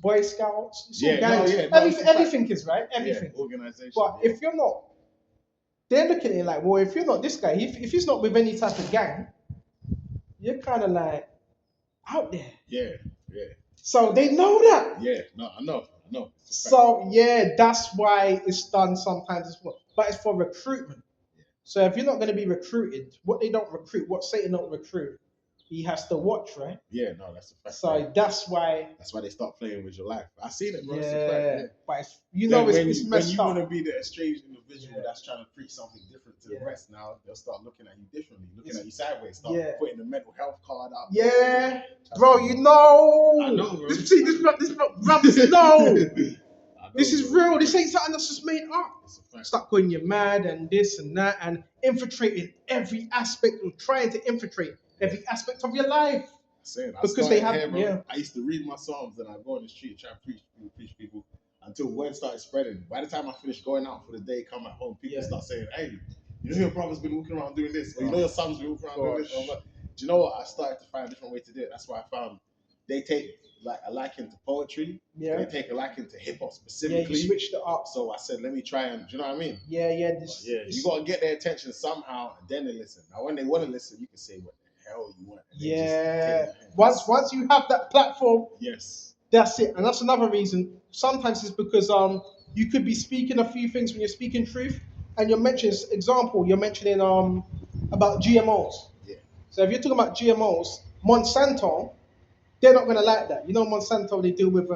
Boy Scouts, it's all Yeah, no, gangs. yeah, no, it's a fact. Everything is right. Everything. Yeah, organization. But yeah. if you're not, they're looking at it like, well, if you're not this guy, if he's not with any type of gang, you're kind of like out there. Yeah. So they know that. Yeah, no, I know. It's a fact. So yeah, that's why it's done sometimes as well. But it's for recruitment. So if you're not going to be recruited, what Satan don't recruit, he has to watch, right? Yeah, no, that's a fact. So yeah. that's why. That's why they start playing with your life. I've seen it, bro. Yeah, It's a fact, but it's, Then it's when messed you up. want to be the estranged individual that's trying to preach something different to Yeah. the rest, now they'll start looking at you differently, looking It's- at you sideways, start yeah. putting the mental health card up. Yeah, That's bro, the- you know. I know, bro. This brothers know. I know, This is bro. real. This ain't something that's just made up. It's a fact. Start calling you mad and this and that and infiltrating every aspect or trying to infiltrate every aspect of your life. Saying, I Because they started have- bro. yeah. I used to read my psalms and I go on the street try to preach people until word started spreading. By the time I finished going out for the day, come at home, people Yeah. start saying, "Hey, you know your brother's been walking around doing this, or you know your son's been walking around doing this." Gosh. Or, do you know what? I started to find a different way to do it. That's why I found they take like a liking to poetry. Yeah. They take a liking to hip hop Yeah, specifically. you switched it up. So I said, let me try and, do you know what I mean? Yeah. You got to get their attention somehow, and then they listen. Now, when they want to listen, you can say what the hell you want. and they just Yeah. take it. Once you have that platform, Yes. that's it. And that's another reason. Sometimes it's because you could be speaking a few things when you're speaking truth, and you're mentioning example. You're mentioning about GMOs. Yeah. So if you're talking about GMOs, Monsanto, they're not gonna like that. You know, Monsanto, they deal with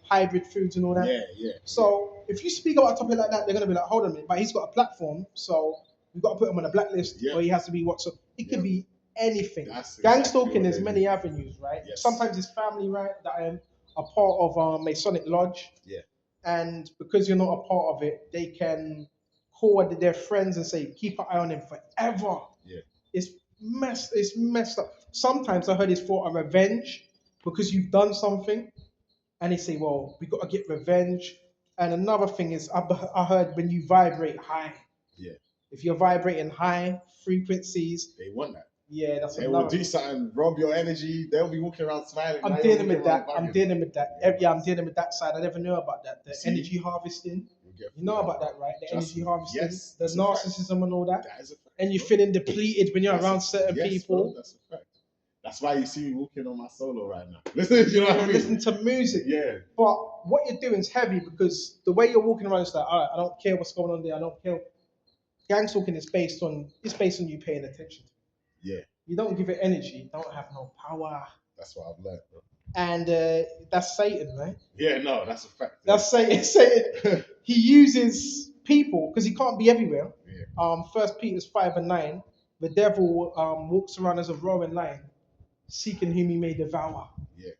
hybrid foods and all that. Yeah, yeah. So if you speak about a topic like that, they're gonna be like, hold on a minute, but he's got a platform, so we've got to put him on a blacklist, Yeah. or he has to be what? So it could Yeah. be anything. That's Gang exactly stalking, what there's they many do. avenues, right? Yes. Sometimes it's family, right? That I am a part of Masonic Lodge. Yeah. And because you're not a part of it, they can call their friends and say, keep an eye on him forever. Yeah. It's messed up. Sometimes I heard it's for a revenge because you've done something, and they say, well, we got to get revenge. And another thing is, I heard when you vibrate high, Yeah. if you're vibrating high frequencies, They want that. yeah, that's They will another. do something, rob your energy. They'll be walking around smiling. I'm now you're dealing walking with that. around I'm bugging. dealing with that. Yeah. Yeah, I'm dealing with that side. I never knew about that. The See? energy harvesting. You'll get You know through about that, right? The Trust energy me. harvesting, Yes, the that's a fact. narcissism and all that. That is a fact. And you're bro. feeling depleted when you're That's around a- certain yes, people. Bro, that's a fact. That's why you see me walking on my solo right now. Listen, you know what I mean? Listen to music. Yeah. But what you're doing is heavy because the way you're walking around is like, all right, I don't care what's going on there. I don't care. Gang stalking is based on you paying attention. Yeah. You don't give it energy, you don't have no power. That's what I've learned, bro. And that's Satan, right? Yeah, no, that's a fact. That's Satan. Satan. He uses people because he can't be everywhere. Yeah. 1 Peter 5:9, the devil walks around as a roaring lion, seeking whom he may devour. Yeah.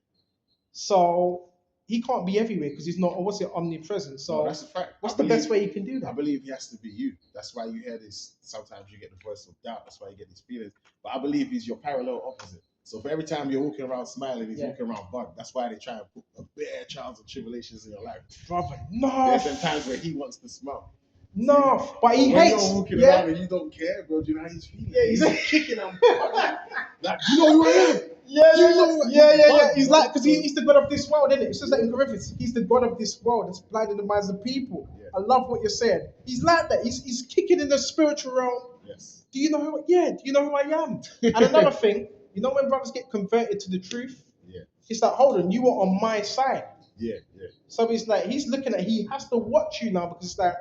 So he can't be everywhere because he's not, or what's it, omnipresent. So No, that's a fact. what's I the believe- best way you can do I that? believe he has to be you. That's why you hear this. Sometimes you get the voice of doubt. That's why you get these feelings. But I believe he's your parallel opposite. So for every time you're walking around smiling, he's Yeah. walking around bugged. That's why they try and put a bare trials and tribulations in your life. Brother, no, There's some times where he wants to smile. no, but he when hates. you're walking Yeah, around and you don't care, bro, do you know how he's feeling? Yeah, he's he's- kicking and bugging. Like, you know who I am? yeah, You know what? He's Bro. like, because he's the god of this world, isn't it? It says that in Corinthians. He's the god of this world that's blinding the minds of people. Yeah. I love what you're saying. He's like that. He's kicking in the spiritual realm. Yes. Do you know who? Yeah. Do you know who I am? And another thing, you know, when brothers get converted to the truth, Yeah. it's like, hold on, you were on my side. Yeah, yeah. So he's like, he's looking at, he has to watch you now because it's like,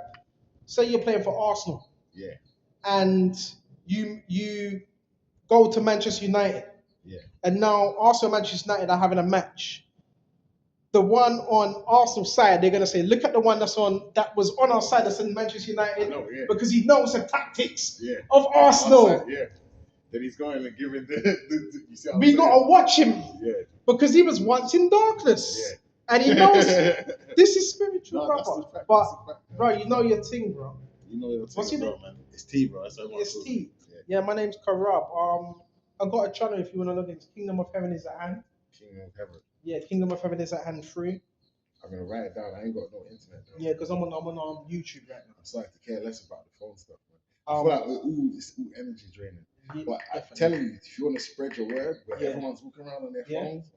say you're playing for Arsenal Yeah. and you go to Manchester United. Yeah. And now Arsenal and Manchester United are having a match. The one on Arsenal's side, they're gonna say, look at the one that was on our side that's in Manchester United I know, yeah. because he knows the tactics Yeah. of Arsenal. Yeah. Then he's going and giving the you see what I'm We saying? gotta watch him Yeah. because he was once in darkness. Yeah. And he knows this is spiritual, No, that's brother. the fact. But That's the fact, bro, you know your thing, bro. You know your What's thing, your bro, man. It's T, bro. That's what It's T. Yeah. Yeah, my name's Karab. I got a channel if you wanna look. It's Kingdom of Heaven is at hand. Kingdom of Heaven. Yeah, Kingdom of Heaven is at hand free. I'm gonna write it down. I ain't got no internet. Though. Yeah, because I'm on YouTube right now. I'm starting to care less about the phone stuff, man. I Um, feel like it's all energy draining. yeah, But I'm definitely. telling you, if you want to spread your word, where Yeah. everyone's walking around on their Yeah. phones,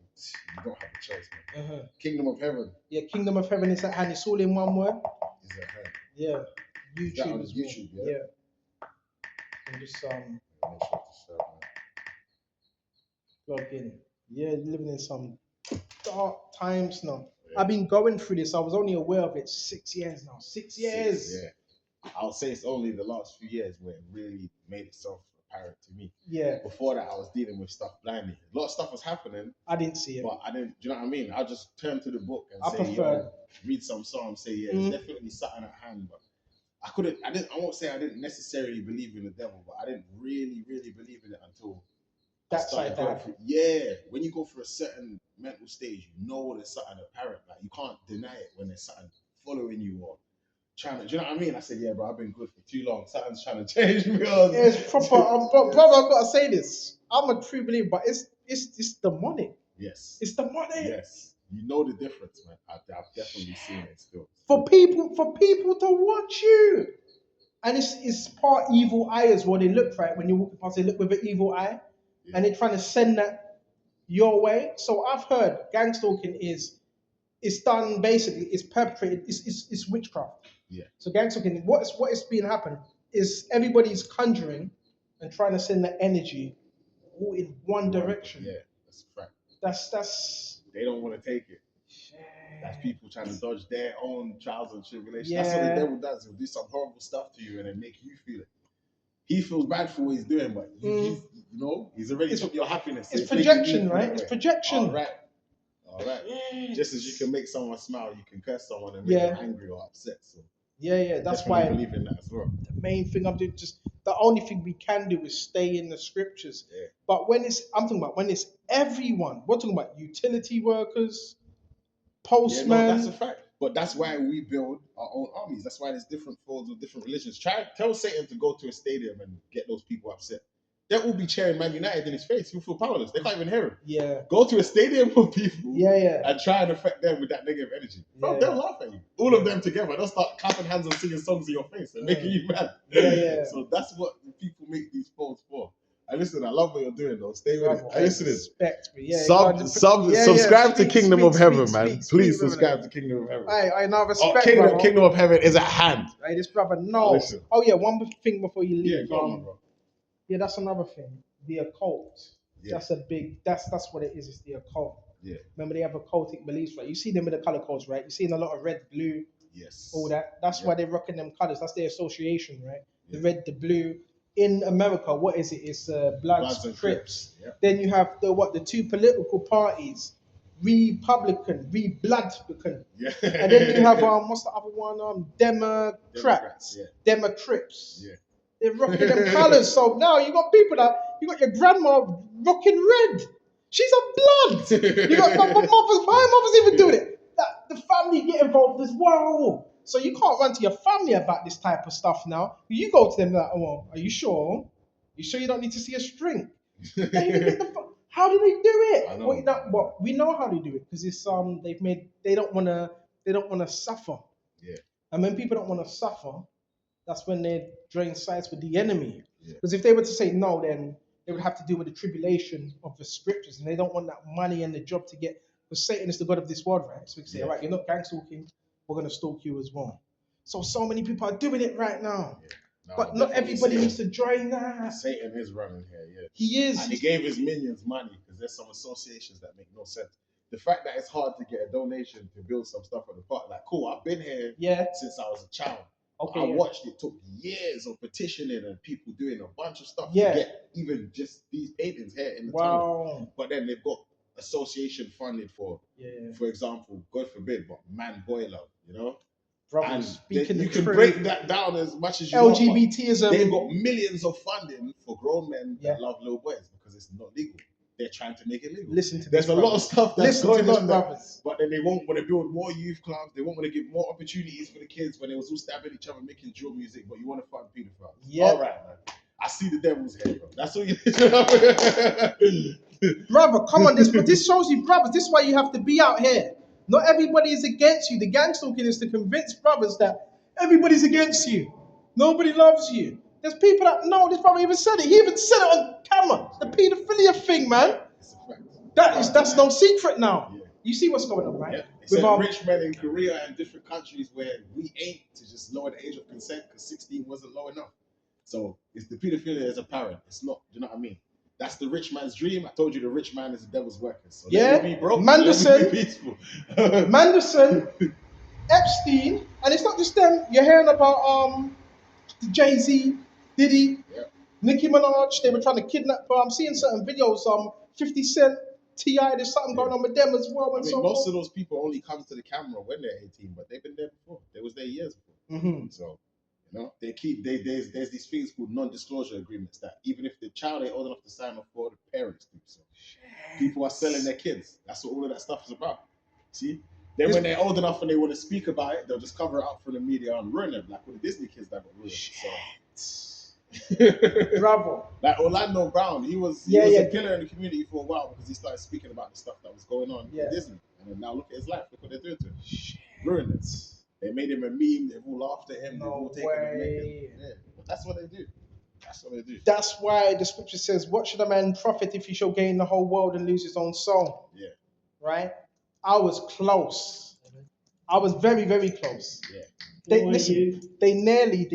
you don't have a choice, man. Uh-huh. Kingdom of Heaven Yeah, Kingdom of Heaven is at hand. It's all in one word. is at hand. Yeah, that YouTube on as well. YouTube, Yeah. yeah? And just Make sure to share, man. plug in. Yeah, living in some dark times now. Yeah. I've been going through this. I was only aware of it 6 years now. 6 years. Yeah. I'll say it's only the last few years where it really made itself apparent to me. Yeah, Before that, I was dealing with stuff blindly. A lot of stuff was happening, I didn't see it. but I didn't. Do you know what I mean? I just turn to the book and I say, prefer- yo, read some psalms, say, yeah, Mhm. there's definitely something at hand. But I won't say I didn't necessarily believe in the devil, but I didn't really believe in it until I That started side going that through. Yeah, when you go through a certain mental stage, you know there's something apparent. Like you can't deny it when there's something following you or trying to. Do you know what I mean? I said, yeah, bro, I've been good for too long. Something's trying to change me. It's proper. Brother, I've got to say this. I'm a true believer, but it's demonic. Yes. It's demonic. Yes. You know the difference, man. I've definitely seen it still. For people to watch you. And it's part evil eye as well. They look right when you're walking past, they look with an evil eye. Yeah. And they're trying to send that your way. So I've heard gang stalking it's done basically, it's perpetrated, it's witchcraft. Yeah. So gang stalking, what is being happened is everybody's conjuring and trying to send that energy all in one direction. Yeah, that's a fact. That's They don't want to take it. That's people trying to dodge their own trials and tribulations. That's what the Yeah. devil does. He'll do some horrible stuff to you and then make you feel it. He feels bad for what he's doing, but he's already took your happiness. So It's he's making you projection, feel right? that It's way. projection. All right. Just as you can make someone smile, you can curse someone and make them angry or upset. So Yeah. That's definitely why believe in that as well. the main thing I'm doing, just the only thing we can do is stay in the scriptures. Yeah. But I'm talking about when it's everyone. We're talking about utility workers, postmen. Yeah, no, that's a fact. But that's why we build our own armies. That's why there's different folds of different religions. Tell Satan to go to a stadium and get those people upset. They will be cheering Man United in his face. He'll feel powerless. They can't even hear him. Yeah. Go to a stadium of people Yeah. and try and affect them with that negative energy. Bro, Yeah. they'll laugh at you. All of them together. They'll start clapping hands and singing songs in your face and making you mad. Yeah. So that's what people make these folds for. And listen, I love what you're doing though. Stay with it. Bravo, And listen, respect me. Yeah. subscribe to Kingdom of Heaven, man. Please speak, subscribe to Kingdom of Heaven. I now respect, Kingdom of Heaven is at hand. Hey, this brother knows. Listen. Oh yeah, one thing before you leave. Yeah, go on, bro. Yeah, that's another thing. The occult. Yeah. That's a big. That's what it is. It's the occult. Yeah. Remember, they have occultic beliefs, right? You see them with the color codes, right? You see a lot of red, blue, Yes. all that. That's why they're rocking them colors. That's their association, right? Yeah. The red, the blue. In America, what is it? It's Bloods and Crips. Yep. Then you have the two political parties, Republican, Bloodcan. Yeah. And then you have what's the other one? Democrats. Yeah. Democrats. Yeah. They're rocking them colours. So now you got people you got your grandma rocking red. She's a blood. You got my mother's even doing it. The family get involved as well. So you can't run to your family about this type of stuff now. You go to them like, oh, are you sure? You sure you don't need to see a string? How do they do it? I know. Well, we know how they do it because it's they don't wanna suffer. Yeah. And when people don't want to suffer, that's when they join sides with the enemy. Yeah. Because if they were to say no, then they would have to deal with the tribulation of the scriptures, and they don't want that money and the job to get. Because Satan is the god of this world, right? So we can say, all right, you're not gang stalking, we're gonna stalk you as well. So many people are doing it right now. Yeah. No, But not everybody needs to join that. Satan is running here, yeah. He is. And he gave his minions money because there's some associations that make no sense. The fact that it's hard to get a donation to build some stuff at the park, like, cool, I've been here since I was a child. Okay. I watched it took years of petitioning and people doing a bunch of stuff to get even just these paintings here in the town. But then they've got association funded for example, God forbid, but man boy love, you know? Brother, and speaking you the can truth, break that down as much as you LGBTism. want. They've got millions of funding for grown men that love little boys because it's not legal. They're trying to make it legal. There's a lot of stuff that's going on there, but then they won't want to build more youth clubs. They won't want to give more opportunities for the kids when they was all stabbing each other making drill music, but you want to fund pedophiles. Yeah. All right, man. I see the devil's head, bro. That's all you need. Brother, come on. This shows you, brothers. This is why you have to be out here. Not everybody is against you. The gang stalking is to convince brothers that everybody's against you. Nobody loves you. There's people that know. This brother even said it. He even said it on camera. The pedophilia thing, man. That's no secret now. Yeah. You see what's going on, right? Yeah. With rich men in Korea and different countries where we aim to just lower the age of consent because 16 wasn't low enough. So it's the pedophilia is apparent. It's not. Do you know what I mean? That's the rich man's dream. I told you the rich man is the devil's worker. So let me be broke. Manderson, let me be peaceful. Manderson, Epstein, and it's not just them. You're hearing about Jay-Z, Diddy, Nicki Minaj. They were trying to kidnap. I'm seeing certain videos. 50 Cent, T.I. There's something going on with them as well. I mean, most of those people only come to the camera when they're 18, but they've been there before. They was there years before. Mm-hmm. So. You know, there's these things called non-disclosure agreements that even if the child ain't old enough to sign off for, the parents do. So people are selling their kids. That's what all of that stuff is about. See? Then when they're old enough and they want to speak about it, they'll just cover it up for the media and ruin them, like with the Disney kids that got ruined. So. Bravo. Like Orlando Brown, he was a pillar in the community for a while because he started speaking about the stuff that was going on in Disney. And then now look at his life. Look what they're doing to him. Ruined it. They made him a meme. They've all laughed at him. They've all taken him. Yeah, but that's what they do. That's what they do. That's why the scripture says, "What should a man profit if he shall gain the whole world and lose his own soul?" Yeah. Right. I was close. I was very, very close. Yeah. They nearly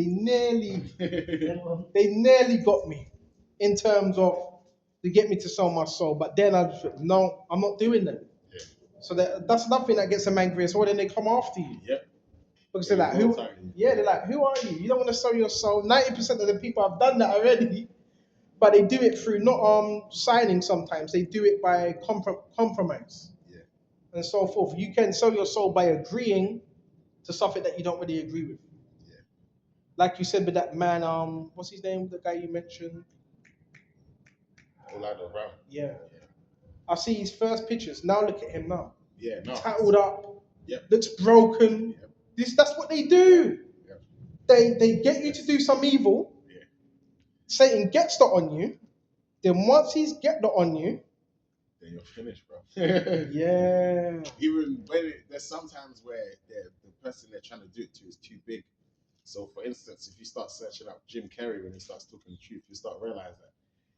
got me in terms of to get me to sell my soul. But then I just no, I'm not doing that. Yeah. So that's nothing that gets them angry as well. Then they come after you Yep. because Yeah, they're like, you will who? target you. Yeah, they're like, who are you? You don't want to sell your soul. 90% of the people have done that already, but they do it through not signing. Sometimes they do it by compromise Yeah. and so forth. You can sell your soul by agreeing to something that you don't really agree with. Yeah. Like you said with that man, what's his name? The guy you mentioned. Orlando Brown. Yeah. Yeah. I see his first pictures. Now look at him now. Yeah. No. Tattled up. Yep. Looks broken. Yep. That's what they do. Yep. They get you to do some evil. Yeah. Satan gets that on you. Then once he's get that on you, Then you're finished, bro. yeah. Even when there's sometimes where the person they're trying to do it to is too big. So, for instance, if you start searching up Jim Carrey when he starts talking the truth, you start realizing that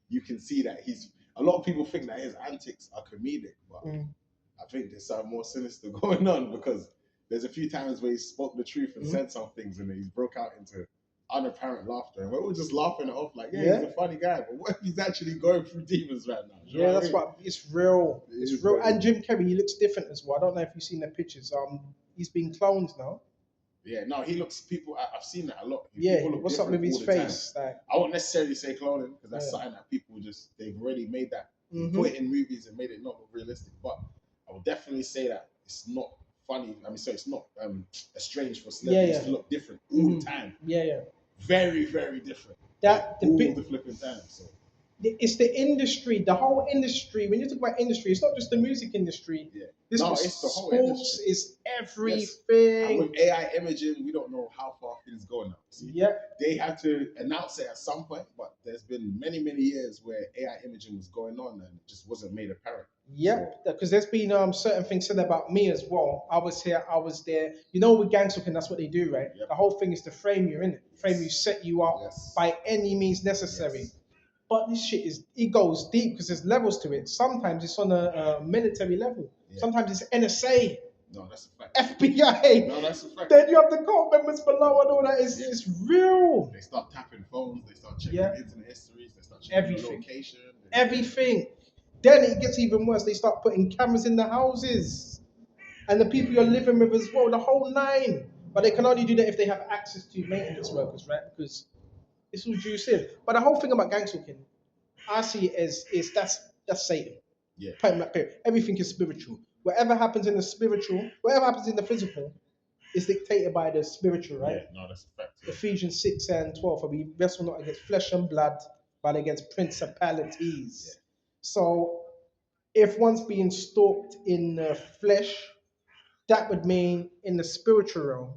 you can see that he's. A lot of people think that his antics are comedic, but I think there's something more sinister going on because there's a few times where he spoke the truth and said some things and he broke out into unapparent laughter. And we're all just laughing it off like, yeah, he's a funny guy. But what if he's actually going through demons right now? Do you know Yeah, what I that's mean? what it's real. It It's is real. very And Jim Carrey, he looks different as well. I don't know if you've seen the pictures. He's been cloned now. Yeah, no, he looks. I've seen that a lot. Yeah, People look what's up with different his all the time. face? Like, I won't necessarily say cloning because that's Yeah. something that people they've already made that mhm. put it in movies and made it not look realistic. But I would definitely say that it's not funny. I mean, so it's not strange for celebrities Yeah. to look different all the time. Yeah. Very, very different. That the all bit, the flipping time. So it's the industry, the whole industry. When you talk about industry, it's not just the music industry. yeah, This no, was it's the whole sports. industry. It's And everything. with AI imaging, we don't know how far things go now. See? Yep. They had to announce it at some point, but there's been many, many years where AI imaging was going on and it just wasn't made apparent. Yep, because there's been certain things said about me as well. I was here, I was there. You know, with gang talking, that's what they do, right? Yep. The whole thing is to frame you, innit? Frame you, set you up Yes. by any means necessary. Yes. But this shit it goes deep because there's levels to it. Sometimes it's on a military level. Yeah. Sometimes it's NSA, No, that's a fact. FBI. No, that's a fact. Then you have the cult members below and all that. It's real. They start tapping phones, they start checking Yeah. internet histories, they start checking your Everything. location. Everything. Then it gets even worse. They start putting cameras in the houses and the people you're living with as well, the whole nine. But they can only do that if they have access to maintenance workers, right? Because it's all juice in. But the whole thing about gang talking, I see it as is that's Satan. Yeah. Point blank period. Everything is spiritual. Whatever happens in the spiritual, whatever happens in the physical, is dictated by the spiritual, right? Yeah, no, that's a fact. Yeah. Ephesians 6 and 12, for we wrestle not against flesh and blood, but against principalities. Yeah. So if one's being stalked in the flesh, that would mean in the spiritual realm,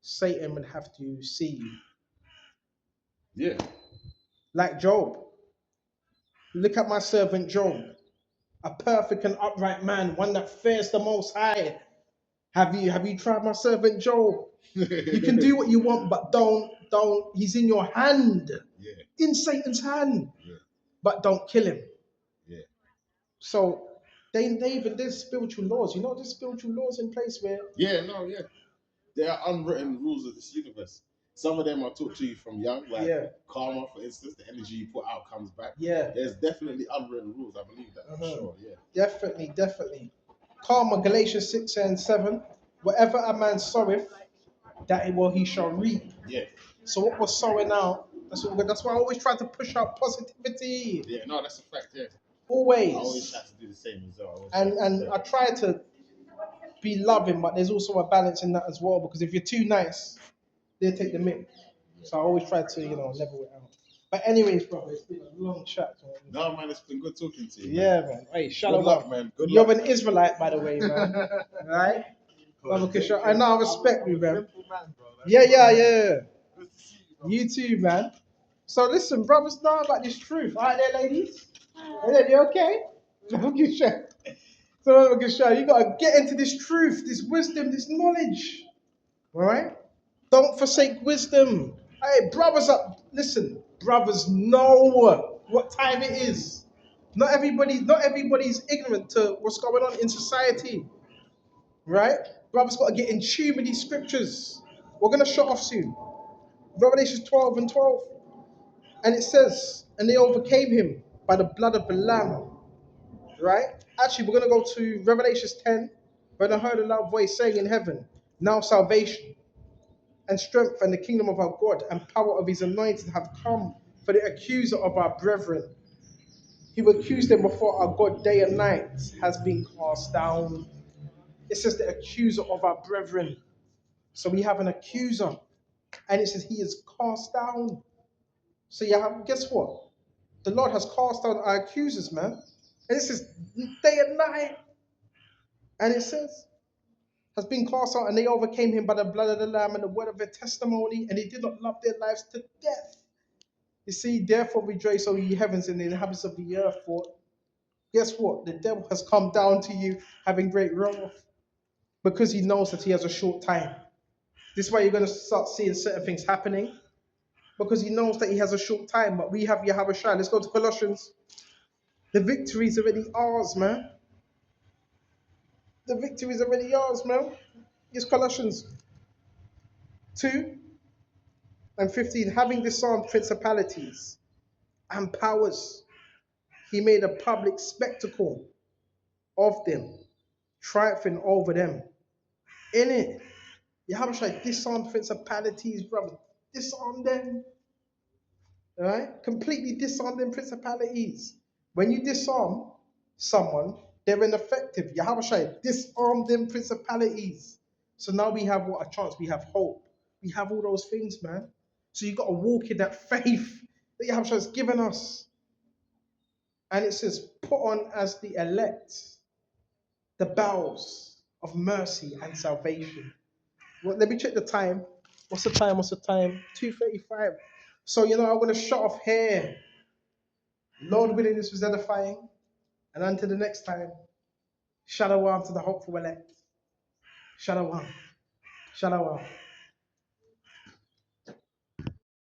Satan would have to see you. Yeah. Like Job. Look at my servant Job, a perfect and upright man, one that fears the Most High. Have you tried my servant Job? You can do what you want, but don't. He's in your hand, Yeah. in Satan's hand. Yeah. But don't kill him. Yeah. So they even there's spiritual laws. You know, there's spiritual laws in place where Yeah, no, yeah. There are unwritten rules of this universe. Some of them are taught to you from young, like Yeah. karma, for instance, the energy you put out comes back. yeah, There's definitely unwritten rules. I believe that for sure. Yeah. definitely. Karma, Galatians 6 and 7. Whatever a man soweth, that he shall reap. Yeah. So what we're sowing out, that's why I always try to push out positivity. Yeah. No, that's a fact. Yeah. Always. I always try to do the same as well. And I try to be loving, but there's also a balance in that as well, because if you're too nice, they'll take the mick. So I always try to, level it out. But anyways, brother, it's been a long chat. No, man, it's been good talking to you. Yeah, man. Hey, Good shalom. luck, man. Good You're luck. an Israelite, by the way, man. Right? Brother Kishore, I know I respect you, man. Yeah. Good to see you, bro. You too, man. So listen, brothers, know about this truth. All right there, ladies? Yeah, you okay? Brother Kishore. So, Brother Kishore, you got to get into this truth, this wisdom, this knowledge. All right? Don't forsake wisdom. Hey, brothers, listen, brothers know what time it is. Not everybody's ignorant to what's going on in society. Right? Brothers got to get in tune with these scriptures. We're going to shut off soon. Revelation 12 and 12. And it says, and they overcame him by the blood of the Lamb, right? Actually, we're going to go to Revelation 10. When I heard a loud voice saying in heaven, now salvation and strength and the kingdom of our God and power of his anointed have come, for the accuser of our brethren, he will accuse them before our God day and night, has been cast down. It says the accuser of our brethren. So we have an accuser, and it says he is cast down. So you have, guess what? The Lord has cast down our accusers, man. And it says day and night. And it says, has been cast out, and they overcame him by the blood of the Lamb and the word of their testimony, and they did not love their lives to death. You see, therefore rejoice, O ye heavens, and the inhabitants of the earth, for guess what? The devil has come down to you having great wrath, because he knows that he has a short time. This is why you're going to start seeing certain things happening, because he knows that he has a short time. But we have Yahweh Shai. Let's go to Colossians. The victory is already ours, man. The victory is already ours, man. It's Colossians 2 and 15. Having disarmed principalities and powers, he made a public spectacle of them, triumphing over them. In it, Yahweh Shai disarmed principalities, brother. Disarm them. All right? Completely disarm them principalities. When you disarm someone, they're ineffective. Yahweh Shai disarm them principalities. So now we have what? A chance. We have hope. We have all those things, man. So you got to walk in that faith that Yahweh Shai has given us. And it says, put on as the elect the bowels of mercy and salvation. Well, let me check the time. What's the time? What's the time? 2:35. So, I'm going to shut off here. Lord willing, this was edifying. And until the next time, shalom to the hopeful elect. Shalom. Shalom.